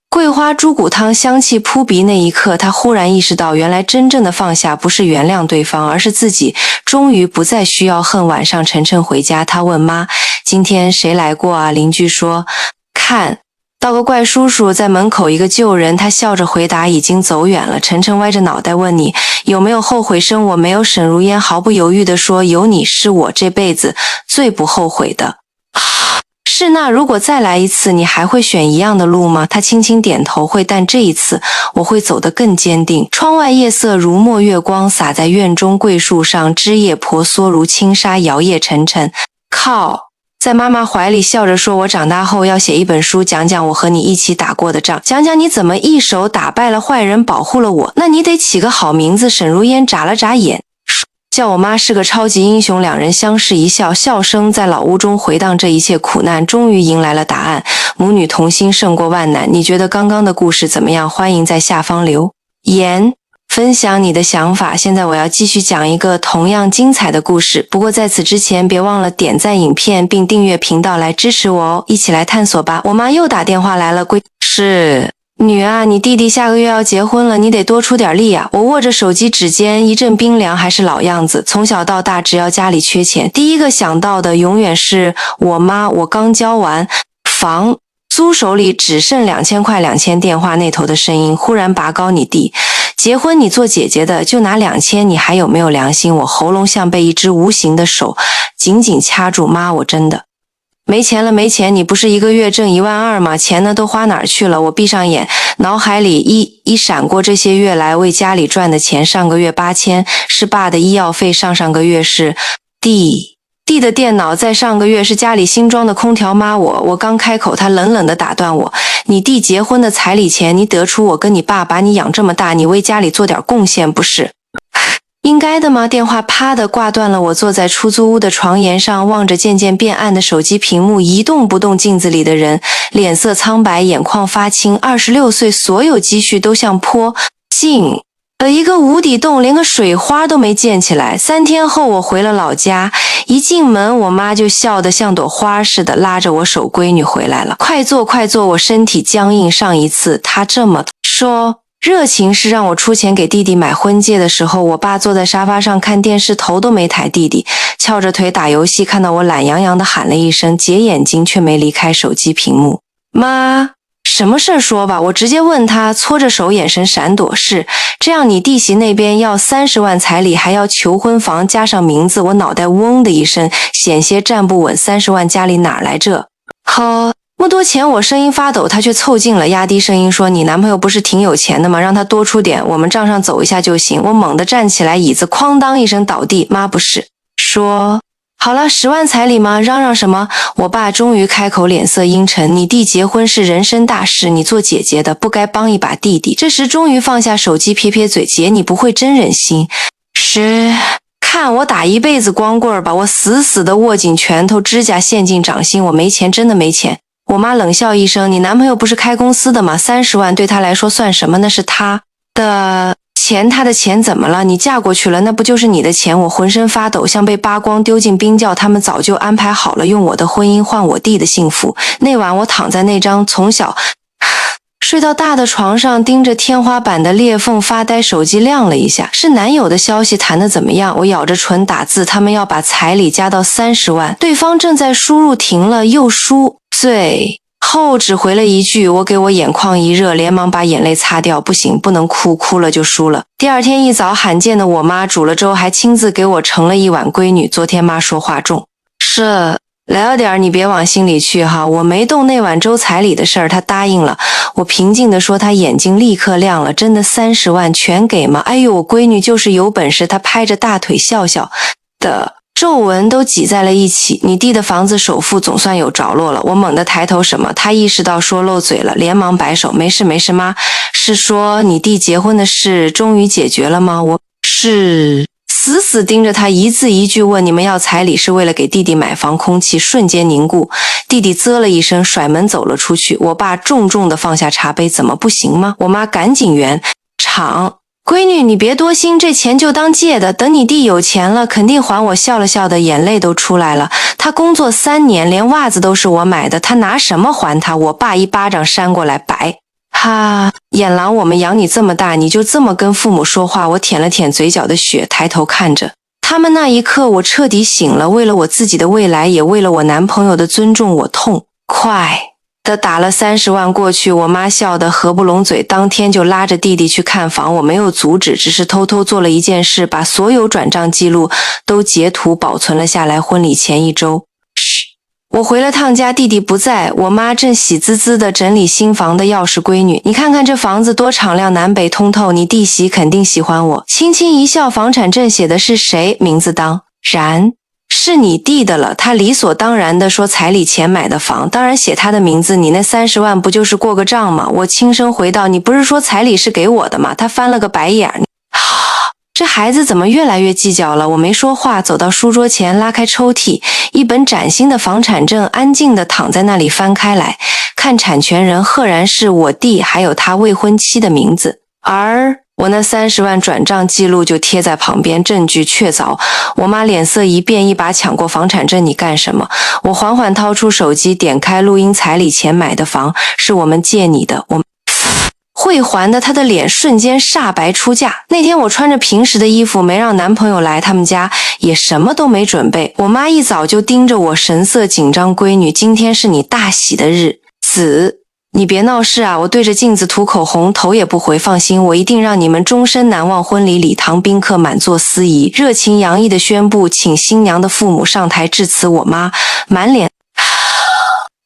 桂花猪骨汤香气扑鼻。那一刻，他忽然意识到，原来真正的放下不是原谅对方，而是自己终于不再需要恨。晚上晨晨回家，他问妈，今天谁来过啊？邻居说看到个怪叔叔在门口，一个旧人。他笑着回答，已经走远了。晨晨歪着脑袋问，你有没有后悔生我？没有。沈如嫣毫不犹豫地说，有你是我这辈子最不后悔的是，那如果再来一次，你还会选一样的路吗？他轻轻点头，会，但这一次我会走得更坚定。窗外夜色如墨，月光洒在院中桂树上，枝叶婆娑如轻纱，摇曳沉沉。靠！在妈妈怀里笑着说，我长大后要写一本书，讲讲我和你一起打过的仗，讲讲你怎么一手打败了坏人，保护了我。那你得起个好名字。沈如烟眨了眨眼，叫我妈是个超级英雄。两人相视一笑，笑声在老屋中回荡。这一切苦难终于迎来了答案，母女同心胜过万难。你觉得刚刚的故事怎么样？欢迎在下方留言分享你的想法。现在我要继续讲一个同样精彩的故事，不过在此之前别忘了点赞影片并订阅频道来支持我哦，一起来探索吧。我妈又打电话来了，是女啊，你弟弟下个月要结婚了，你得多出点力啊。我握着手机，指尖一阵冰凉，还是老样子。从小到大，只要家里缺钱，第一个想到的永远是我妈。我刚交完房租，手里只剩2000块，2000，电话那头的声音忽然拔高，你弟结婚，你做姐姐的就拿2000，你还有没有良心？我喉咙像被一只无形的手紧紧掐住。妈，我真的没钱了，没钱！你不是一个月挣12000吗？钱呢都花哪儿去了？我闭上眼，脑海里一闪过这些月来为家里赚的钱。上个月8000是爸的医药费，上个月是弟的电脑，在上个月是家里新装的空调。妈，我刚开口，他冷冷地打断我：你弟结婚的彩礼钱，你得出我跟你爸把你养这么大，你为家里做点贡献不是应该的吗？电话啪的挂断了。我坐在出租屋的床沿上，望着渐渐变暗的手机屏幕，一动不动。镜子里的人脸色苍白，眼眶发青。26岁，所有积蓄都像泼进了一个无底洞，连个水花都没溅起来。3天后，我回了老家，一进门，我妈就笑得像朵花似的，拉着我手：闺女回来了，快坐快坐。我身体僵硬，上一次她这么说热情是让我出钱给弟弟买婚戒的时候。我爸坐在沙发上看电视，头都没抬。弟弟翘着腿打游戏，看到我懒洋洋地喊了一声，结眼睛却没离开手机屏幕。妈，什么事儿说吧。我直接问他，搓着手，眼神闪躲。是这样，你弟媳那边要30万彩礼，还要求婚房，加上名字。我脑袋嗡的一声，险些站不稳。30万家里哪来这么多钱？我声音发抖，他却凑近了，压低声音说：你男朋友不是挺有钱的吗？让他多出点，我们账上走一下就行。我猛地站起来，椅子哐当一声倒地。妈，不是说好了10万彩礼吗？嚷嚷什么？我爸终于开口，脸色阴沉：你弟结婚是人生大事，你做姐姐的不该帮一把弟弟？这时终于放下手机，撇撇嘴：姐，你不会真忍心看我打一辈子光棍吧。我死死地握紧拳头，指甲陷进掌心。我没钱，真的没钱。我妈冷笑一声：你男朋友不是开公司的吗？30万对他来说算什么？那是他的钱，他的钱怎么了？你嫁过去了，那不就是你的钱？我浑身发抖，像被扒光丢进冰窖。他们早就安排好了，用我的婚姻换我弟的幸福。那晚我躺在那张从小睡到大的床上，盯着天花板的裂缝发呆。手机亮了一下，是男友的消息。谈得怎么样？我咬着唇打字：他们要把彩礼加到30万。对方正在输入，停了又输，最后只回了一句。我给我眼眶一热，连忙把眼泪擦掉。不行，不能哭，哭了就输了。第二天一早，罕见的我妈煮了粥，还亲自给我盛了一碗。闺女，昨天妈说话重，是来了点，你别往心里去哈。我没动那碗粥，彩礼的事儿她答应了。我平静地说，她眼睛立刻亮了。真的30万全给吗？哎呦，我闺女就是有本事。她拍着大腿笑笑的皱纹都挤在了一起。你弟的房子首付总算有着落了。我猛地抬头，什么？他意识到说漏嘴了，连忙摆手：没事没事，妈，是说你弟结婚的事终于解决了吗？我是死死盯着他，一字一句问：你们要彩礼是为了给弟弟买房？空气瞬间凝固。弟弟啧了一声，甩门走了出去。我爸重重地放下茶杯：怎么不行吗？我妈赶紧圆场：闺女，你别多心，这钱就当借的，等你弟有钱了肯定还我。笑了笑的眼泪都出来了。他工作3年，连袜子都是我买的，他拿什么还他？我爸一巴掌扇过来，白哈，眼狼，我们养你这么大，你就这么跟父母说话？我舔了舔嘴角的血，抬头看着他们。那一刻我彻底醒了，为了我自己的未来，也为了我男朋友的尊重。我痛快的打了30万过去。我妈笑得合不拢嘴，当天就拉着弟弟去看房。我没有阻止，只是偷偷做了一件事，把所有转账记录都截图保存了下来。婚礼前1周，我回了趟家，弟弟不在，我妈正喜滋滋地整理新房的钥匙。闺女，你看看这房子多敞亮，南北通透，你弟媳肯定喜欢我。轻轻一笑，房产证写的是谁名字？当然是你弟的了。他理所当然地说彩礼钱买的房，当然写他的名字。你那30万不就是过个账吗？我轻声回道，你不是说彩礼是给我的吗？他翻了个白眼。这孩子怎么越来越计较了？我没说话，走到书桌前，拉开抽屉，一本崭新的房产证安静地躺在那里，翻开来看，产权人赫然是我弟，还有他未婚妻的名字，而我那30万转账记录就贴在旁边，证据确凿。我妈脸色一变，一把抢过房产证，你干什么？我缓缓掏出手机，点开录音，彩礼钱买的房是我们借你的，我会还的。她的脸瞬间煞白出嫁。那天我穿着平时的衣服，没让男朋友来他们家，也什么都没准备。我妈一早就盯着我，神色紧张，闺女，今天是你大喜的日子，你别闹事啊！我对着镜子涂口红，头也不回，放心，我一定让你们终身难忘。婚礼礼堂宾客满座，司仪热情洋溢地宣布请新娘的父母上台致辞。我妈满脸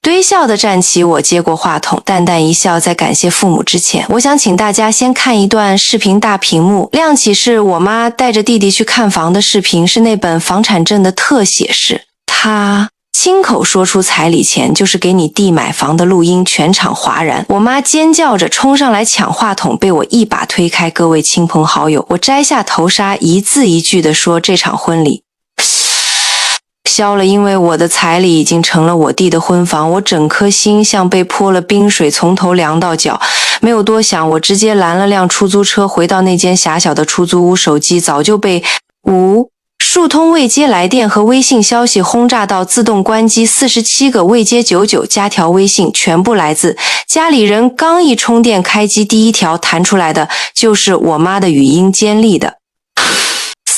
堆笑地站起，我接过话筒，淡淡一笑，在感谢父母之前，我想请大家先看一段视频，大屏幕亮起是我妈带着弟弟去看房的视频，是那本房产证的特写是她亲口说出彩礼钱就是给你弟买房的录音，全场哗然。我妈尖叫着冲上来抢话筒，被我一把推开。各位亲朋好友，我摘下头纱，一字一句地说，这场婚礼消了，因为我的彩礼已经成了我弟的婚房。我整颗心像被泼了冰水，从头凉到脚。没有多想，我直接拦了辆出租车，回到那间狭小的出租屋。手机早就被无数通未接来电和微信消息轰炸到自动关机，47个未接99加条微信，全部来自家里人。刚一充电开机，第一条弹出来的就是我妈的语音，尖利的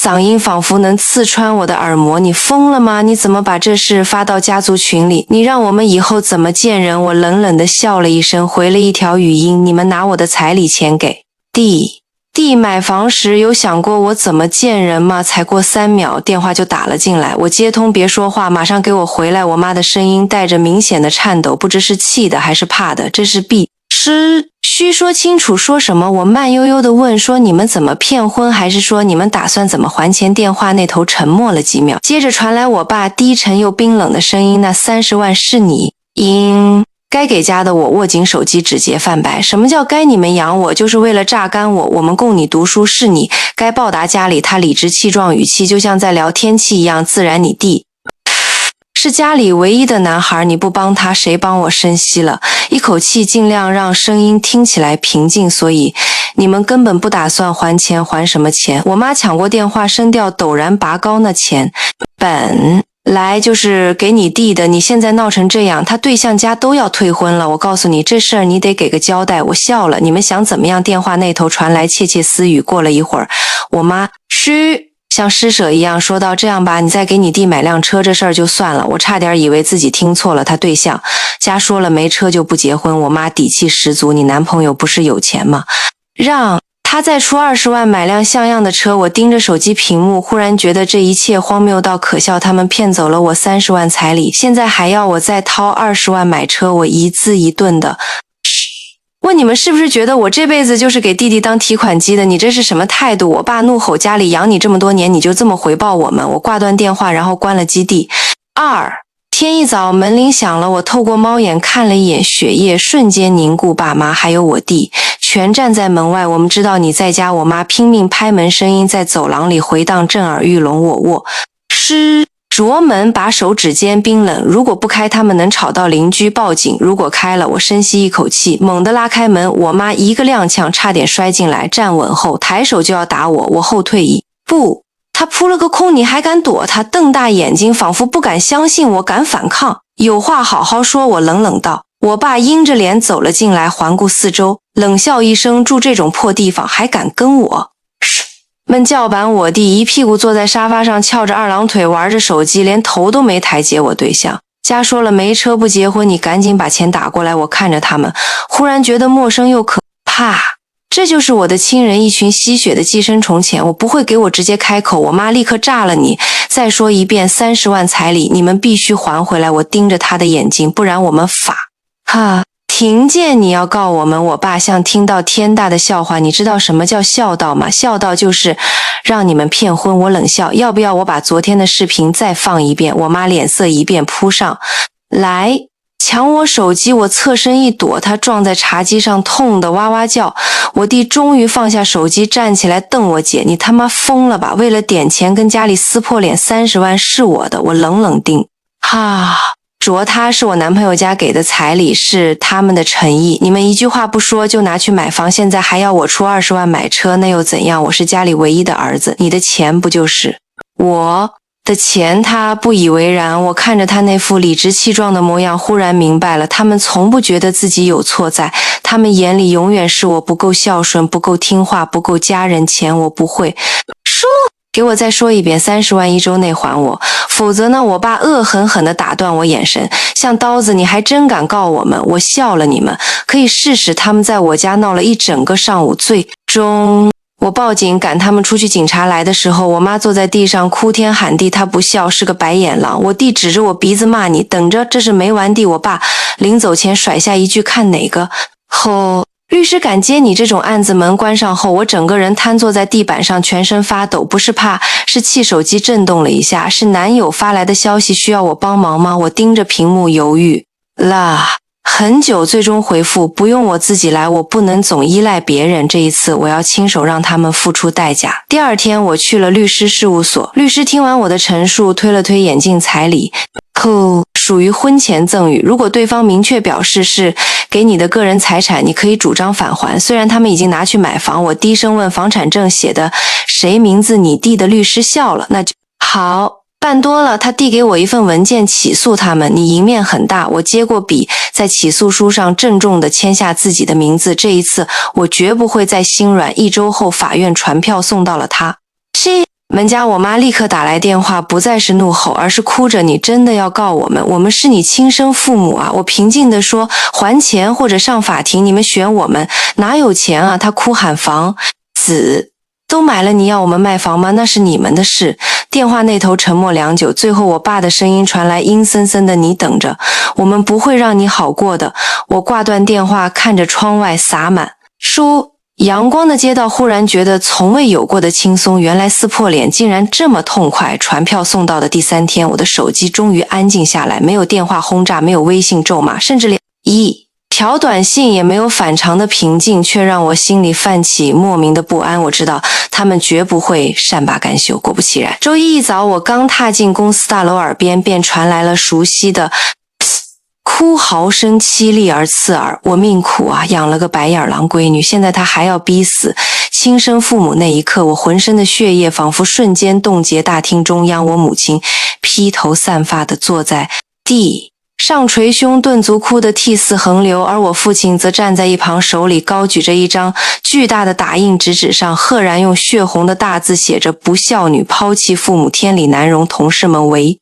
嗓音仿佛能刺穿我的耳膜。你疯了吗？你怎么把这事发到家族群里？你让我们以后怎么见人？我冷冷地笑了一声，回了一条语音，你们拿我的彩礼钱给弟买房时有想过我怎么见人吗？才过3秒，电话就打了进来。我接通，别说话，马上给我回来。我妈的声音带着明显的颤抖，不知是气的还是怕的。这是必须说清楚。说什么？我慢悠悠地问，说你们怎么骗婚，还是说你们打算怎么还钱？电话那头沉默了几秒，接着传来我爸低沉又冰冷的声音，那30万是你该给家的。我握紧手机，指节泛白。什么叫该你们养我？就是为了榨干我。我们供你读书，是你该报答家里。他理直气壮，语气就像在聊天气一样自然。你弟是家里唯一的男孩，你不帮他，谁帮我？深吸了一口气，尽量让声音听起来平静。所以你们根本不打算还钱？还什么钱？我妈抢过电话，声调陡然拔高，那钱本来就是给你弟的，你现在闹成这样，他对象家都要退婚了。我告诉你，这事儿你得给个交代。我笑了，你们想怎么样？电话那头传来窃窃私语。过了一会儿，我妈像施舍一样说道，这样吧，你再给你弟买辆车，这事儿就算了。我差点以为自己听错了，他对象家说了没车就不结婚。我妈底气十足，你男朋友不是有钱吗？让他再出20万买辆像样的车。我盯着手机屏幕，忽然觉得这一切荒谬到可笑。他们骗走了我30万彩礼，现在还要我再掏20万买车。我一字一顿的问，你们是不是觉得我这辈子就是给弟弟当提款机的？你这是什么态度？我爸怒吼，家里养你这么多年，你就这么回报我们？我挂断电话，然后关了基地。天一早门铃响了，我透过猫眼看了一眼，血液瞬间凝固，爸妈还有我弟全站在门外。我们知道你在家。我妈拼命拍门，声音在走廊里回荡，震耳欲聋。我着门把手指尖冰冷，如果不开他们能吵到邻居报警，如果开了，我深吸一口气，猛地拉开门。我妈一个踉跄，差点摔进来，站稳后抬手就要打我，我后退一步，他扑了个空，你还敢躲？他瞪大眼睛，仿佛不敢相信我敢反抗。有话好好说，我冷冷道。我爸阴着脸走了进来，环顾四周，冷笑一声，住这种破地方还敢跟我闷叫板。我弟一屁股坐在沙发上，翘着二郎腿玩着手机，连头都没抬接。我对象家说了没车不结婚，你赶紧把钱打过来。我看着他们，忽然觉得陌生又可怕。这就是我的亲人，一群吸血的寄生虫钱，我不会给我直接开口，我妈立刻炸了你。再说一遍，30万彩礼，你们必须还回来。我盯着他的眼睛，不然我们哈，听见你要告我们。我爸像听到天大的笑话。你知道什么叫孝道吗？孝道就是让你们骗婚。我冷笑，要不要我把昨天的视频再放一遍？我妈脸色一变，扑上来抢我手机，我侧身一躲，他撞在茶几上，痛得哇哇叫。我弟终于放下手机，站起来瞪我姐：“你他妈疯了吧？为了点钱跟家里撕破脸，30万是我的。”我冷冷定，着他是我男朋友家给的彩礼，是他们的诚意。你们一句话不说就拿去买房，现在还要我出20万买车，那又怎样？我是家里唯一的儿子，你的钱不就是我的钱？他不以为然。我看着他那副理直气壮的模样，忽然明白了，他们从不觉得自己有错在，他们眼里永远是我不够孝顺，不够听话，不够家人。钱我不会输，给我再说一遍，30万1周内还我，否则呢？我爸恶狠狠地打断我，眼神像刀子。你还真敢告我们？我笑了，你们可以试试。他们在我家闹了一整个上午，最终我报警赶他们出去。警察来的时候，我妈坐在地上哭天喊地，她不笑，是个白眼狼。我弟指着我鼻子骂你，等着，这是没完地。我爸临走前甩下一句，看哪个后。律师敢接你这种案子。门关上后，我整个人瘫坐在地板上，全身发抖，不是怕，是气。手机震动了一下，是男友发来的消息，需要我帮忙吗？我盯着屏幕犹豫了很久，最终回复不用，我自己来，我不能总依赖别人，这一次我要亲手让他们付出代价。第二天我去了律师事务所，律师听完我的陈述，推了推眼镜，彩礼属于婚前赠与，如果对方明确表示是给你的个人财产，你可以主张返还。虽然他们已经拿去买房，我低声问房产证写的谁名字？你弟的律师笑了，那就好办多了。他递给我一份文件，起诉他们，你赢面很大。我接过笔，在起诉书上郑重地签下自己的名字。这一次我绝不会再心软。1周后，法院传票送到了他们家，我妈立刻打来电话，不再是怒吼，而是哭着：“你真的要告我们？我们是你亲生父母啊！”我平静地说：“还钱或者上法庭，你们选我们，哪有钱啊？”她哭喊：“房子都买了，你要我们卖房吗？那是你们的事。”电话那头沉默良久，最后我爸的声音传来，阴森森的：“你等着，我们不会让你好过的。”我挂断电话，看着窗外洒满阳光的街道，忽然觉得从未有过的轻松。原来撕破脸竟然这么痛快。传票送到的第3天，我的手机终于安静下来，没有电话轰炸，没有微信咒骂，甚至连一条短信也没有。反常的平静却让我心里泛起莫名的不安。我知道他们绝不会善罢甘休。果不其然，周一一早，我刚踏进公司大楼，耳边便传来了熟悉的哭嚎声，凄厉而刺耳。我命苦啊，养了个白眼狼闺女，现在她还要逼死亲生父母。那一刻，我浑身的血液仿佛瞬间冻结。大厅中央，我母亲披头散发地坐在地上，捶胸顿足，哭得涕泗横流，而我父亲则站在一旁，手里高举着一张巨大的打印纸上赫然用血红的大字写着：“不孝女，抛弃父母，天理难容。”同事们围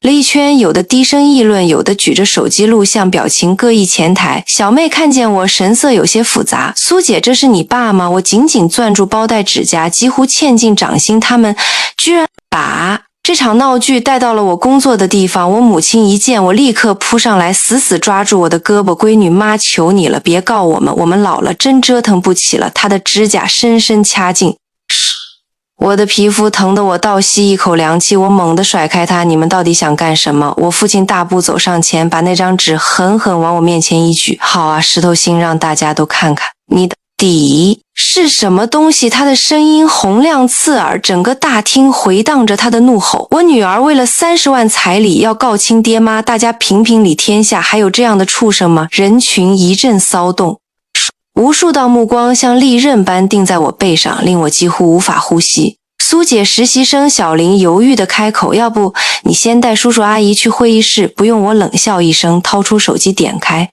了一圈，有的低声议论，有的举着手机录像，表情各异。前台小妹看见我，神色有些复杂：“苏姐，这是你爸吗？”我紧紧攥住包带指甲，几乎嵌进掌心。他们居然把这场闹剧带到了我工作的地方。我母亲一见我，立刻扑上来，死死抓住我的胳膊：“闺女，妈求你了，别告我们，我们老了，真折腾不起了。”她的指甲深深掐进我的皮肤，疼得我倒吸一口凉气。我猛地甩开他：“你们到底想干什么？”我父亲大步走上前，把那张纸狠狠往我面前一举：“好啊，石头心，让大家都看看你的底是什么东西。”他的声音洪亮刺耳，整个大厅回荡着他的怒吼：“我女儿为了30万彩礼要告亲爹妈，大家评评理，天下还有这样的畜生吗？”人群一阵骚动，无数道目光像利刃般钉在我背上，令我几乎无法呼吸。苏姐，实习生小林犹豫地开口：“要不你先带叔叔阿姨去会议室？”不用，我冷笑一声，掏出手机点开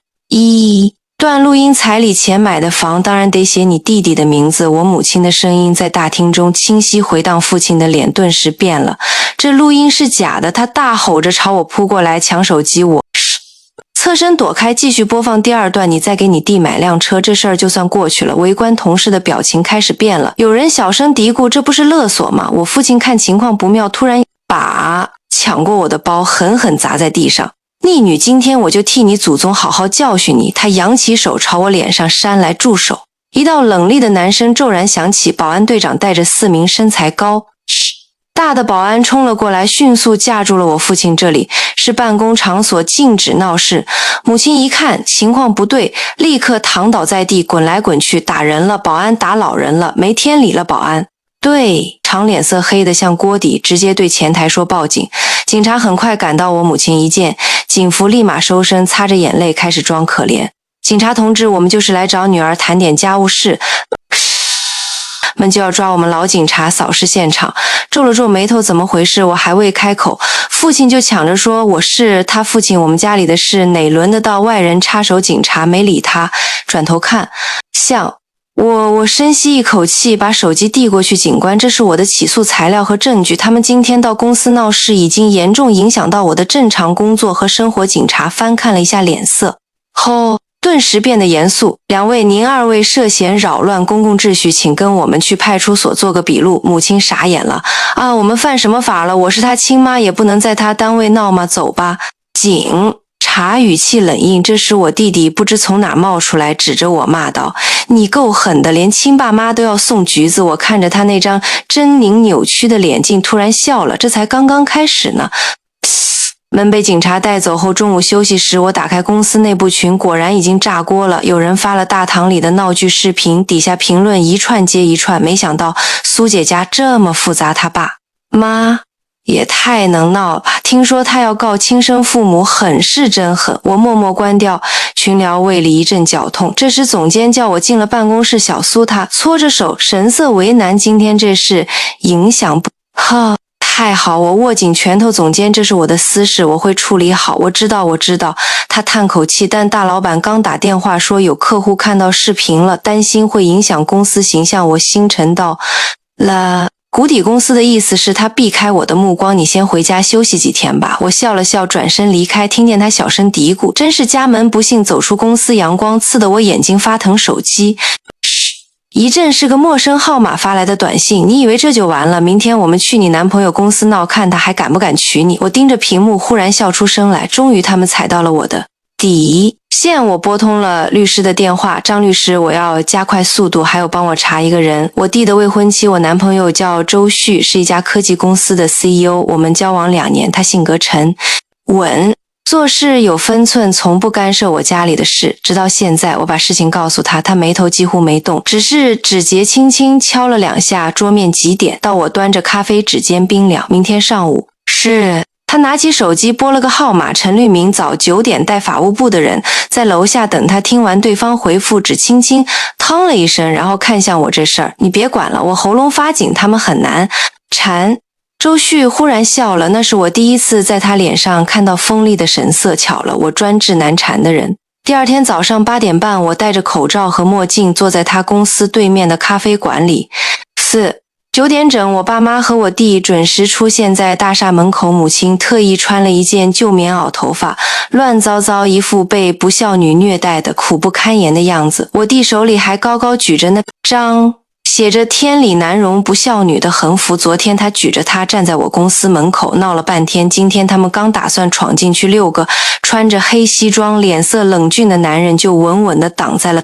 段录音：“彩礼钱买的房当然得写你弟弟的名字。”我母亲的声音在大厅中清晰回荡，父亲的脸顿时变了。这录音是假的，他大吼着朝我扑过来抢手机。我侧身躲开，继续播放第二段。你再给你弟买辆车，这事儿就算过去了。围观同事的表情开始变了，有人小声嘀咕：“这不是勒索吗？”我父亲看情况不妙，突然把抢过我的包狠狠砸在地上。逆女，今天我就替你祖宗好好教训你！他扬起手朝我脸上扇来，住手！一道冷厉的男声骤然响起，保安队长带着4名身材高大的保安冲了过来，迅速架住了我父亲。这里是办公场所，禁止闹事。母亲一看情况不对，立刻躺倒在地，滚来滚去，打人了，保安打老人了，没天理了，保安。对，常脸色黑得像锅底，直接对前台说报警。警察很快赶到，我母亲一见警服，立马收身，擦着眼泪开始装可怜。警察同志，我们就是来找女儿谈点家务事。们就要抓我们，老警察扫视现场，皱了皱眉头，怎么回事？我还未开口，父亲就抢着说我是他父亲，我们家里的事哪轮得到外人插手？警察没理他，转头看向我深吸一口气，把手机递过去。警官，这是我的起诉材料和证据，他们今天到公司闹事，已经严重影响到我的正常工作和生活。警察翻看了一下脸色后顿时变得严肃，两位，您2位涉嫌扰乱公共秩序，请跟我们去派出所做个笔录。母亲傻眼了，啊，我们犯什么法了？我是他亲妈，也不能在他单位闹吗？走吧。警察语气冷硬，这时我弟弟不知从哪冒出来，指着我骂道：你够狠的，连亲爸妈都要送橘子。我看着他那张狰狞扭曲的脸，竟突然笑了，这才刚刚开始呢。门被警察带走后，中午休息时，我打开公司内部群，果然已经炸锅了。有人发了大堂里的闹剧视频，底下评论一串接一串。没想到苏姐家这么复杂，她爸妈也太能闹了吧！听说她要告亲生父母，很是真狠。我默默关掉群聊，胃里一阵绞痛。这时总监叫我进了办公室，小苏她搓着手，神色为难。今天这事影响不太好，我握紧拳头。总监，这是我的私事，我会处理好。我知道。他叹口气，但大老板刚打电话说有客户看到视频了，担心会影响公司形象。我心沉到了谷底，公司的意思是他避开我的目光，你先回家休息几天吧。我笑了笑，转身离开，听见他小声嘀咕，真是家门不幸走出公司，阳光刺得我眼睛发疼。手机一阵是个陌生号码发来的短信，你以为这就完了？明天我们去你男朋友公司闹，看他还敢不敢娶你。我盯着屏幕，忽然笑出声来，终于他们踩到了我的底线。我拨通了律师的电话，张律师，我要加快速度，还有帮我查一个人，我弟的未婚妻，我男朋友叫周旭，是一家科技公司的 CEO， 我们交往2年，他性格沉稳，做事有分寸，从不干涉我家里的事。直到现在，我把事情告诉他，他眉头几乎没动，只是指节轻轻敲了2下桌面几点，到我端着咖啡，指尖冰凉。明天上午是。他拿起手机拨了个号码，陈律明，早9点带法务部的人在楼下等他。听完对方回复，只轻轻腾了一声，然后看向我，这事儿你别管了，我喉咙发紧，他们很难缠。周旭忽然笑了，那是我第一次在他脸上看到锋利的神色。巧了，我专治难缠的人。第二天早上8点半，我戴着口罩和墨镜坐在他公司对面的咖啡馆里。9点整，我爸妈和我弟准时出现在大厦门口。母亲特意穿了一件旧棉袄，头发乱糟糟，一副被不孝女虐待的苦不堪言的样子。我弟手里还高高举着那张写着天理难容不孝女的横幅。昨天他举着它站在我公司门口闹了半天，今天他们刚打算闯进去，6个穿着黑西装脸色冷峻的男人就稳稳地挡在了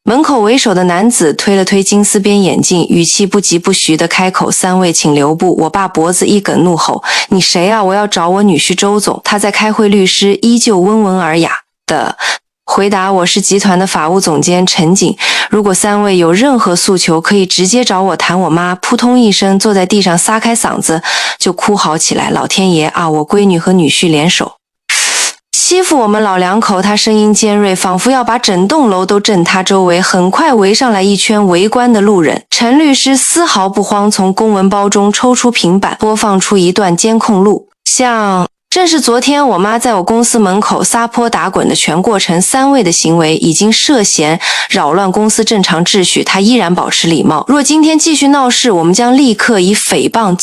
门口。为首的男子推了推金丝边眼镜，语气不疾不徐地开口：“3位请留步。”我爸脖子一梗，怒吼：“你谁啊？我要找我女婿周总，他在开会。”律师依旧温文尔雅的回答：“我是集团的法务总监陈景，如果3位有任何诉求，可以直接找我谈。”我妈扑通一声坐在地上，撒开嗓子就哭嚎起来：“老天爷啊！我闺女和女婿联手欺负我们老两口！”他声音尖锐，仿佛要把整栋楼都震塌。周围很快围上来一圈围观的路人。陈律师丝毫不慌，从公文包中抽出平板，播放出一段监控录像，正是昨天我妈在我公司门口撒泼打滚的全过程。3位的行为已经涉嫌扰乱公司正常秩序，他依然保持礼貌。若今天继续闹事，我们将立刻以诽谤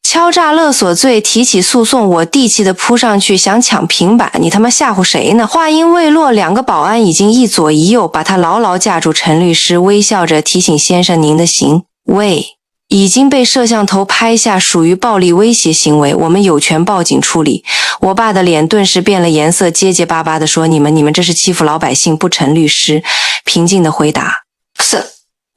敲诈勒索罪提起诉讼，我弟气地扑上去想抢平板，你他妈吓唬谁呢？话音未落，两个保安已经一左一右把他牢牢架住。陈律师微笑着提醒先生，您的行为已经被摄像头拍下，属于暴力威胁行为，我们有权报警处理。我爸的脸顿时变了颜色，结结巴巴地说，你们这是欺负老百姓不成？律师平静地回答，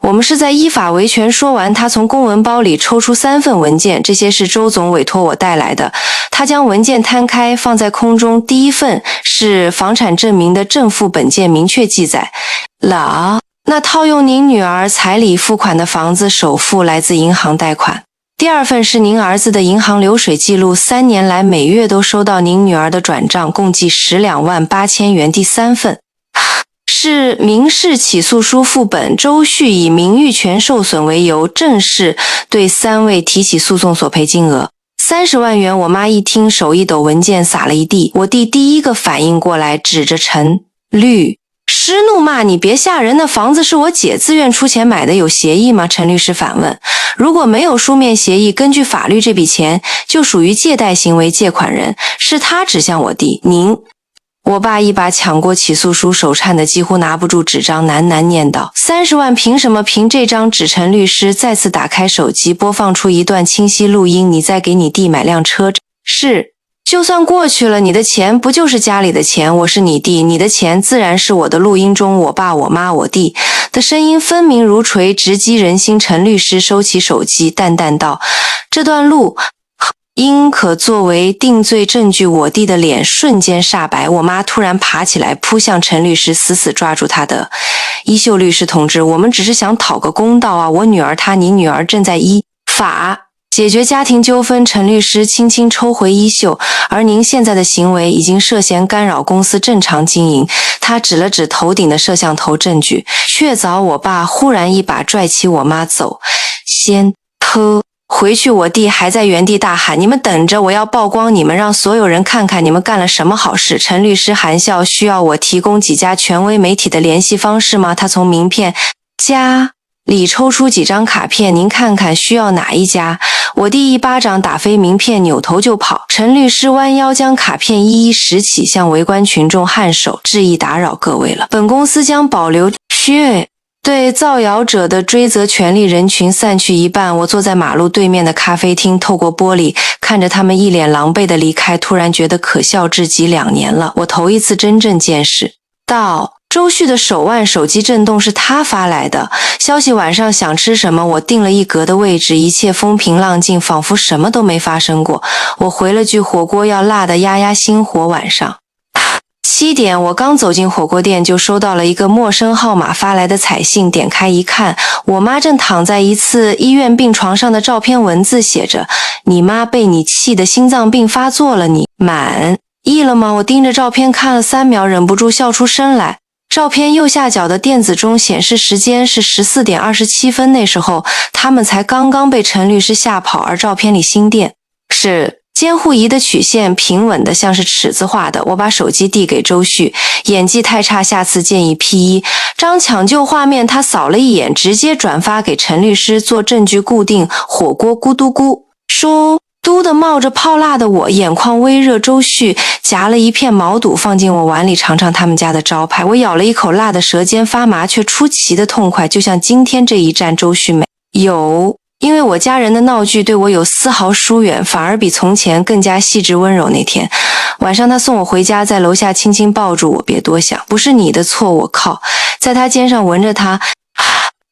我们是在依法维权。说完，他从公文包里抽出3份文件，这些是周总委托我带来的。他将文件摊开放在空中，第一份是房产证明的正副本件，明确记载了那套用您女儿彩礼付款的房子首付来自银行贷款。第二份是您儿子的银行流水记录，3年来每月都收到您女儿的转账，共计12万8千元。第三份是民事起诉书副本，周旭以名誉权受损为由，正式对3位提起诉讼索赔金额30万元。我妈一听，手一抖，文件撒了一地。我弟第一个反应过来，指着陈律师怒骂，你别吓人，那房子是我姐自愿出钱买的，有协议吗？陈律师反问，如果没有书面协议，根据法律这笔钱就属于借贷行为，借款人是他指向我弟，您。我爸一把抢过起诉书，手颤得几乎拿不住纸张，喃喃念道：“30万凭什么？凭这张纸。”陈律师再次打开手机，播放出一段清晰录音：“你再给你弟买辆车。”是，就算过去了，你的钱不就是家里的钱？我是你弟，你的钱自然是我的。录音中，我爸、我妈、我弟的声音分明如锤，直击人心。陈律师收起手机，淡淡道：“这段录应可作为定罪证据。”我弟的脸瞬间煞白，我妈突然爬起来扑向陈律师，死死抓住他的衣袖。律师同志，我们只是想讨个公道啊！我女儿她，你女儿正在依法解决家庭纠纷。陈律师轻轻抽回衣袖，而您现在的行为已经涉嫌干扰公司正常经营。他指了指头顶的摄像头证据。确凿！我爸忽然一把拽起我妈走，先回去。我弟还在原地大喊：“你们等着，我要曝光你们，让所有人看看你们干了什么好事。”陈律师含笑：“需要我提供几家权威媒体的联系方式吗？”他从名片夹里抽出几张卡片：“您看看需要哪一家？”我弟一巴掌打飞名片，扭头就跑。陈律师弯腰将卡片一一拾起，向围观群众颔首致意：“打扰各位了，本公司将保留对造谣者的追责权利。”人群散去一半，我坐在马路对面的咖啡厅，透过玻璃看着他们一脸狼狈的离开，突然觉得可笑至极。2年了，我头一次真正见识到周旭的手腕手机震动是他发来的消息。晚上想吃什么，我定了一格的位置，一切风平浪静，仿佛什么都没发生过。我回了句火锅要辣的压压心火。晚上7点，我刚走进火锅店，就收到了一个陌生号码发来的彩信。点开一看，我妈正躺在一次医院病床上的照片，文字写着：“你妈被你气得心脏病发作了，你满意了吗？”我盯着照片看了3秒，忍不住笑出声来。照片右下角的电子钟显示时间是14点27分，那时候他们才刚刚被陈律师吓跑。而照片里心电是监护仪的曲线平稳的，像是尺子画的。我把手机递给周旭：“演技太差，下次建议 P1。”张抢救画面他扫了一眼，直接转发给陈律师做证据固定。火锅咕嘟咕，说嘟的冒着泡辣的我眼眶微热。周旭夹了一片毛肚放进我碗里，尝尝他们家的招牌。我咬了一口，辣的舌尖发麻，却出奇的痛快，就像今天这一战周旭没有因为我家人的闹剧对我有丝毫疏远，反而比从前更加细致温柔。那天晚上他送我回家，在楼下轻轻抱住我：“别多想，不是你的错。”我靠，在他肩上闻着他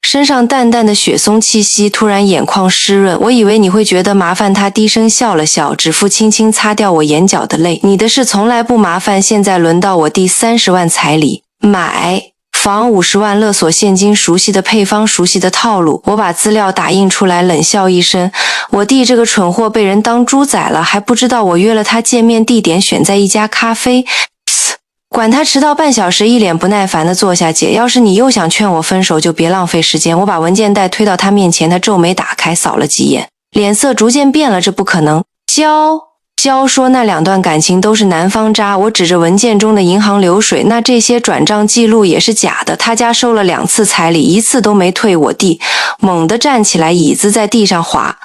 身上淡淡的雪松气息，突然眼眶湿润。我以为你会觉得麻烦，他低声笑了笑，指腹轻轻擦掉我眼角的泪：“你的事从来不麻烦，现在轮到我弟30万彩礼，买房50万，勒索现金，熟悉的配方，熟悉的套路。”我把资料打印出来，冷笑一声：“我弟这个蠢货被人当猪宰了，还不知道我约了他见面地点选在一家咖啡。管他迟到半小时。”一脸不耐烦地坐下：“姐，要是你又想劝我分手，就别浪费时间。”我把文件袋推到他面前，他皱眉打开，扫了几眼，脸色逐渐变了：“这不可能。”娇说那2段感情都是男方渣。我指着文件中的银行流水：“那这些转账记录也是假的，他家收了2次彩礼，1次都没退。”我弟猛地站起来，椅子在地上滑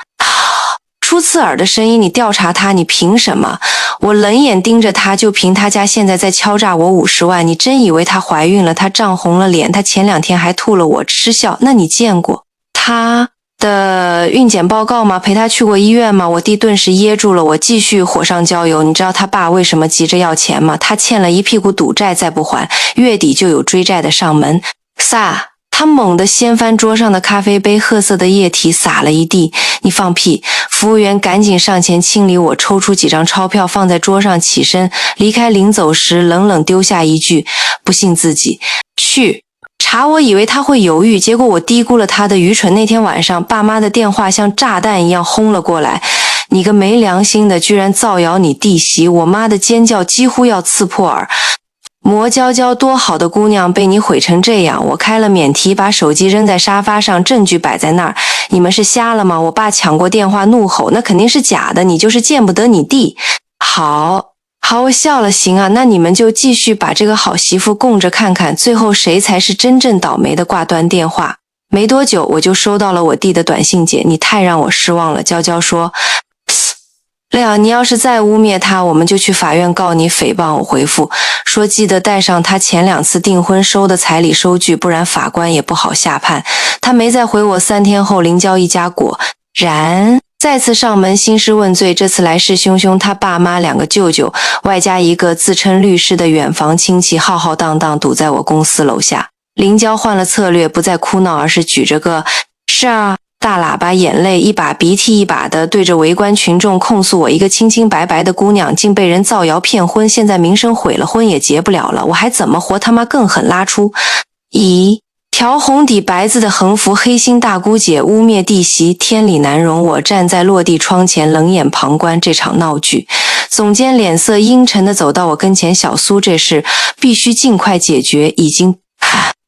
初刺耳的声音，你调查他，你凭什么？我冷眼盯着他，就凭他家现在在敲诈我50万，你真以为她怀孕了？她涨红了脸，她前2天还吐了我，嗤笑。那你见过她的孕检报告吗？陪她去过医院吗？我弟顿时噎住了，我继续火上浇油。你知道他爸为什么急着要钱吗？他欠了一屁股赌债，再不还，月底就有追债的上门。撒！他猛地掀翻桌上的咖啡杯，褐色的液体洒了一地。你放屁！服务员赶紧上前清理我，抽出几张钞票放在桌上，起身离开。临走时冷冷丢下一句：不信自己去查。我以为他会犹豫，结果我低估了他的愚蠢。那天晚上爸妈的电话像炸弹一样轰了过来，你个没良心的，居然造谣你弟媳！我妈的尖叫几乎要刺破耳。魔娇娇多好的姑娘被你毁成这样！我开了免提，把手机扔在沙发上，证据摆在那儿。你们是瞎了吗？我爸抢过电话怒吼，那肯定是假的，你就是见不得你弟。好，我笑了，行啊，那你们就继续把这个好媳妇供着看看，最后谁才是真正倒霉的。挂断电话没多久，我就收到了我弟的短信：姐，你太让我失望了。娇娇说亮，你要是再污蔑他，我们就去法院告你诽谤。我回复说记得带上他前2次订婚收的彩礼收据，不然法官也不好下判。他没再回我。3天后，林娇一家果然再次上门兴师问罪，这次来势汹汹，他爸妈2个舅舅，外加一个自称律师的远房亲戚，浩浩荡荡堵在我公司楼下。林娇换了策略，不再哭闹，而是举着个是啊大喇叭，眼泪一把鼻涕一把的对着围观群众控诉我一个清清白白的姑娘竟被人造谣骗婚，现在名声毁了，婚也结不了了，我还怎么活？他妈更狠，拉出咦条红底白字的横幅，黑心大姑姐污蔑弟媳，天理难容。我站在落地窗前冷眼旁观这场闹剧。总监脸色阴沉地走到我跟前，小苏，这事必须尽快解决，已经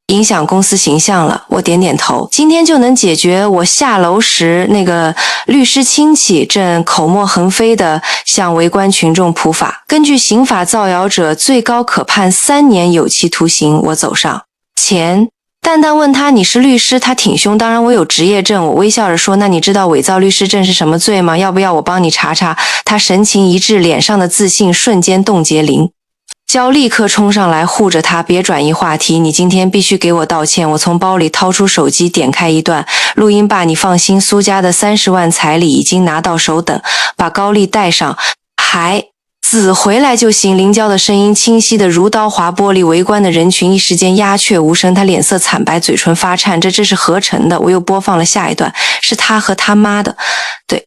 影响公司形象了。我点点头，今天就能解决。我下楼时，那个律师亲戚正口沫横飞地向围观群众普法。根据刑法，造谣者最高可判3年有期徒刑。我走上前，淡淡问他：“你是律师？”他挺凶：“当然，我有执业证。”我微笑着说：“那你知道伪造律师证是什么罪吗？要不要我帮你查查？”他神情一致，脸上的自信瞬间冻结。林娇立刻冲上来护着他，别转移话题，你今天必须给我道歉。我从包里掏出手机，点开一段录音。爸，你放心，苏家的30万彩礼已经拿到手，等把高丽带上，孩子回来就行。林娇的声音清晰的如刀划玻璃，围观的人群一时间鸦雀无声。他脸色惨白，嘴唇发颤，这是合成的。我又播放了下一段，是他和他妈的。对，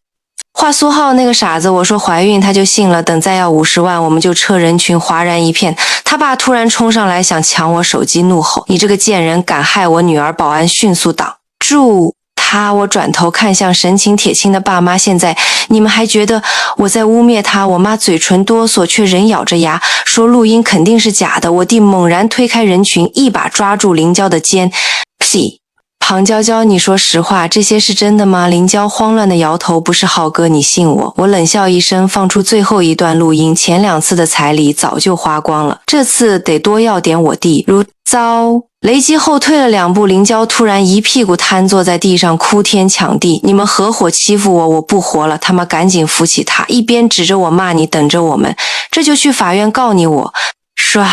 华苏浩那个傻子，我说怀孕他就信了，等再要50万我们就撤。人群哗然一片。他爸突然冲上来想抢我手机，怒吼：“你这个贱人，敢害我女儿！”保安迅速挡住他。我转头看向神情铁青的爸妈，现在你们还觉得我在污蔑他？我妈嘴唇哆嗦，却仍咬着牙说录音肯定是假的。我弟猛然推开人群，一把抓住林娇的肩。屁！庞娇娇，你说实话，这些是真的吗？林娇慌乱的摇头，不是浩哥，你信我。我冷笑一声，放出最后一段录音。前2次的彩礼早就花光了，这次得多要点。我弟如遭雷击后退了2步，林娇突然一屁股瘫坐在地上，哭天抢地：“你们合伙欺负我，我不活了！他妈赶紧扶起他！”一边指着我骂：“你等着我们，这就去法院告你！”我唰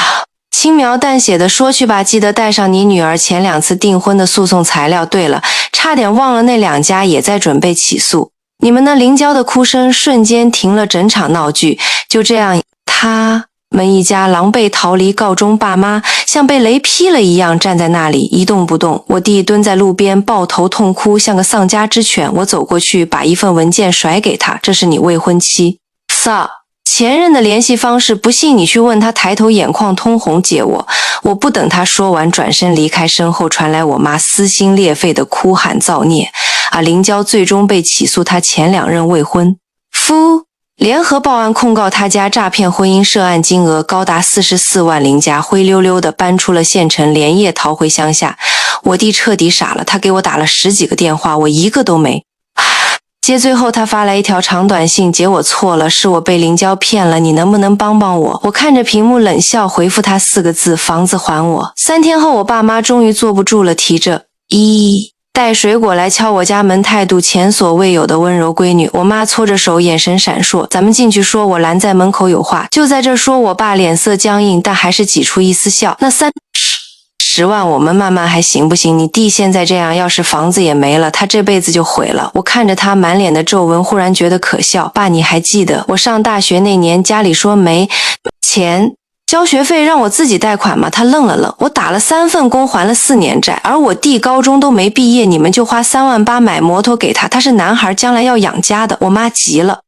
轻描淡写的说：“去吧，记得带上你女儿前2次订婚的诉讼材料。对了，差点忘了，那2家也在准备起诉你们呢。”林娇的哭声瞬间停了整场闹剧。就这样，他们一家狼狈逃离，告终。爸妈像被雷劈了一样站在那里一动不动。我弟蹲在路边抱头痛哭，像个丧家之犬。我走过去把一份文件甩给他：“这是你未婚妻前任的联系方式，不信你去问他。”抬头眼眶通红：“姐，我不等他说完，转身离开。”身后传来我妈撕心裂肺的哭喊造孽。林娇最终被起诉，她前2任未婚夫联合报案控告他家诈骗婚姻，涉案金额高达44万。林家灰溜溜地搬出了县城，连夜逃回乡下。我弟彻底傻了，他给我打了10几个电话，我一个都没接。最后他发来一条长短信：“姐，我错了，是我被林娇骗了，你能不能帮帮我？”我看着屏幕冷笑，回复他4个字：房子还我。3天后，我爸妈终于坐不住了，提着带水果来敲我家门，态度前所未有的温柔。闺女，我妈搓着手，眼神闪烁。咱们进去说，我拦在门口有话。就在这说，我爸脸色僵硬，但还是挤出一丝笑。那30万我们慢慢还行不行？你弟现在这样，要是房子也没了，他这辈子就毁了。我看着他满脸的皱纹，忽然觉得可笑。爸，你还记得我上大学那年，家里说没钱交学费，让我自己贷款吗？他愣了愣，我打了3份工，还了4年债，而我弟高中都没毕业，你们就花3万8买摩托给他，他是男孩，将来要养家的。我妈急了，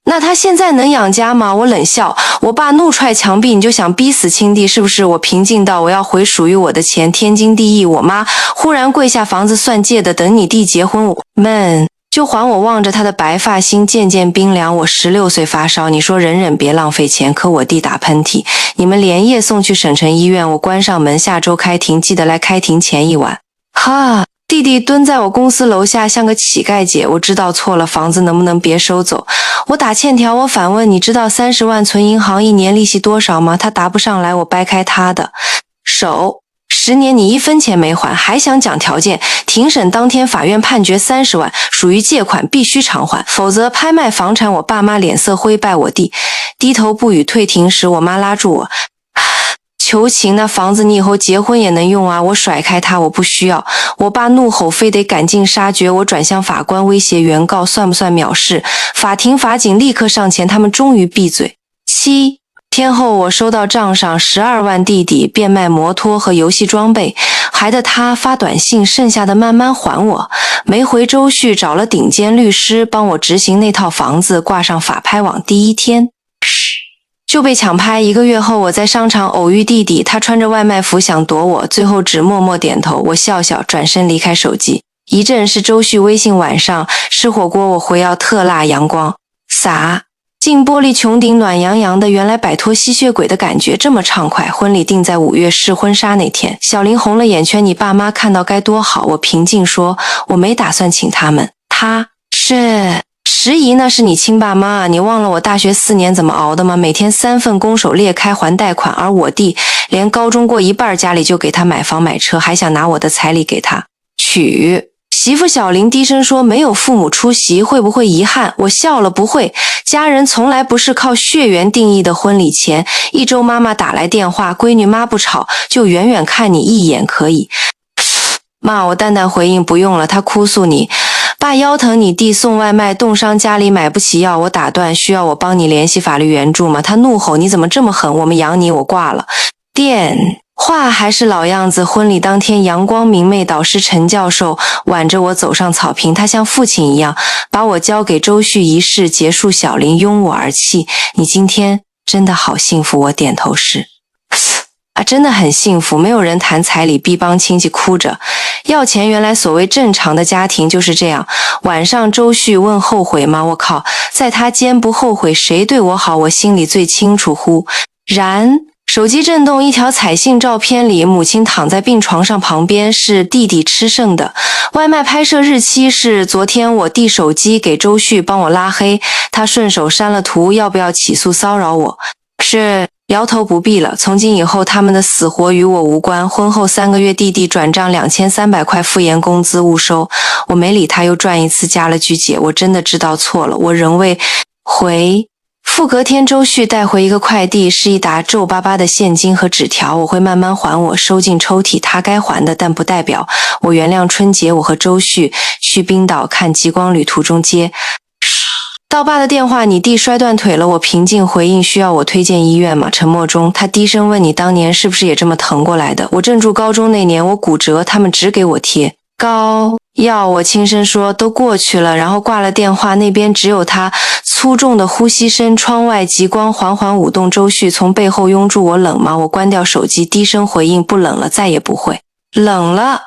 那他现在能养家吗？我冷笑。我爸怒踹墙壁，你就想逼死亲弟是不是？我平静道，我要回属于我的钱，天经地义。我妈忽然跪下，房子算借的，等你弟结婚我们就还我。望着他的白发，心渐渐冰凉。我16岁发烧，你说忍忍别浪费钱，可我弟打喷嚏，你们连夜送去省城医院，我关上门，下周开庭，记得来开庭前1晚。弟弟蹲在我公司楼下，像个乞丐姐。我知道错了，房子能不能别收走？我打欠条，我反问，你知道30万存银行1年利息多少吗？他答不上来，我掰开他的手。10年你1分钱没还，还想讲条件？庭审当天，法院判决30万，属于借款，必须偿还，否则拍卖房产。我爸妈脸色灰，拜我弟低头不语。退庭时，我妈拉住我，求情，那房子你以后结婚也能用啊！我甩开他，我不需要。我爸怒吼，非得赶尽杀绝。我转向法官，威胁原告，算不算藐视？法庭法警立刻上前，他们终于闭嘴。7天后，我收到账上12万，弟弟变卖摩托和游戏装备，还得他发短信，剩下的慢慢还我。没回周旭，找了顶尖律师帮我执行那套房子，挂上法拍网，第1天就被抢拍。1个月后，我在商场偶遇弟弟，他穿着外卖服想躲我，最后只默默点头。我笑笑，转身离开手机。一阵是周旭微信，晚上吃火锅，我回要特辣阳光洒进玻璃穹顶，暖洋洋的。原来摆脱吸血鬼的感觉这么畅快。婚礼定在5月，试婚纱那天，小林红了眼圈，你爸妈看到该多好。我平静说，我没打算请他们，他是石姨，那是你亲爸妈啊！你忘了我大学4年怎么熬的吗？每天3份工手裂开还贷款，而我弟连高中过一半，家里就给他买房买车，还想拿我的彩礼给他娶媳妇。小林低声说，没有父母出席会不会遗憾？我笑了，不会，家人从来不是靠血缘定义的。婚礼前1周，妈妈打来电话，闺女妈不吵，就远远看你一眼可以妈。我淡淡回应，不用了。他哭诉，你爸腰疼，你弟送外卖冻伤，家里买不起药。我打断，需要我帮你联系法律援助吗？他怒吼，你怎么这么狠？我们养你。我挂了电话，还是老样子。婚礼当天，阳光明媚，导师陈教授挽着我走上草坪，他像父亲一样把我交给周旭。仪式结束，小林拥我而泣，你今天真的好幸福。我点头是真的很幸福。没有人谈彩礼，逼帮亲戚哭着要钱。原来所谓正常的家庭就是这样。晚上周旭问后悔吗？我靠，在他肩不后悔，谁对我好我心里最清楚。忽然手机震动，一条彩信照片里，母亲躺在病床上，旁边是弟弟吃剩的外卖，拍摄日期是昨天。我弟手机给周旭帮我拉黑，他顺手删了图。要不要起诉骚扰我？是摇头，不必了。从今以后他们的死活与我无关。婚后3个月，弟弟转账2300块，敷衍工资误收。我没理他，又转一次，加了句姐，我真的知道错了。我仍未回复。隔天，周旭带回一个快递，是一沓皱巴巴的现金和纸条，我会慢慢还。我收进抽屉，他该还的，但不代表我原谅春节。我和周旭去冰岛看极光，旅途中接到爸的电话，你弟摔断腿了。我平静回应，需要我推荐医院吗？沉默中，他低声问，你当年是不是也这么疼过来的？我正住高中那年，我骨折，他们只给我贴膏药。我轻声说，都过去了。然后挂了电话，那边只有他粗重的呼吸声。窗外极光缓缓舞动，周旭从背后拥住我，冷吗？我关掉手机，低声回应，不冷了，再也不会冷了。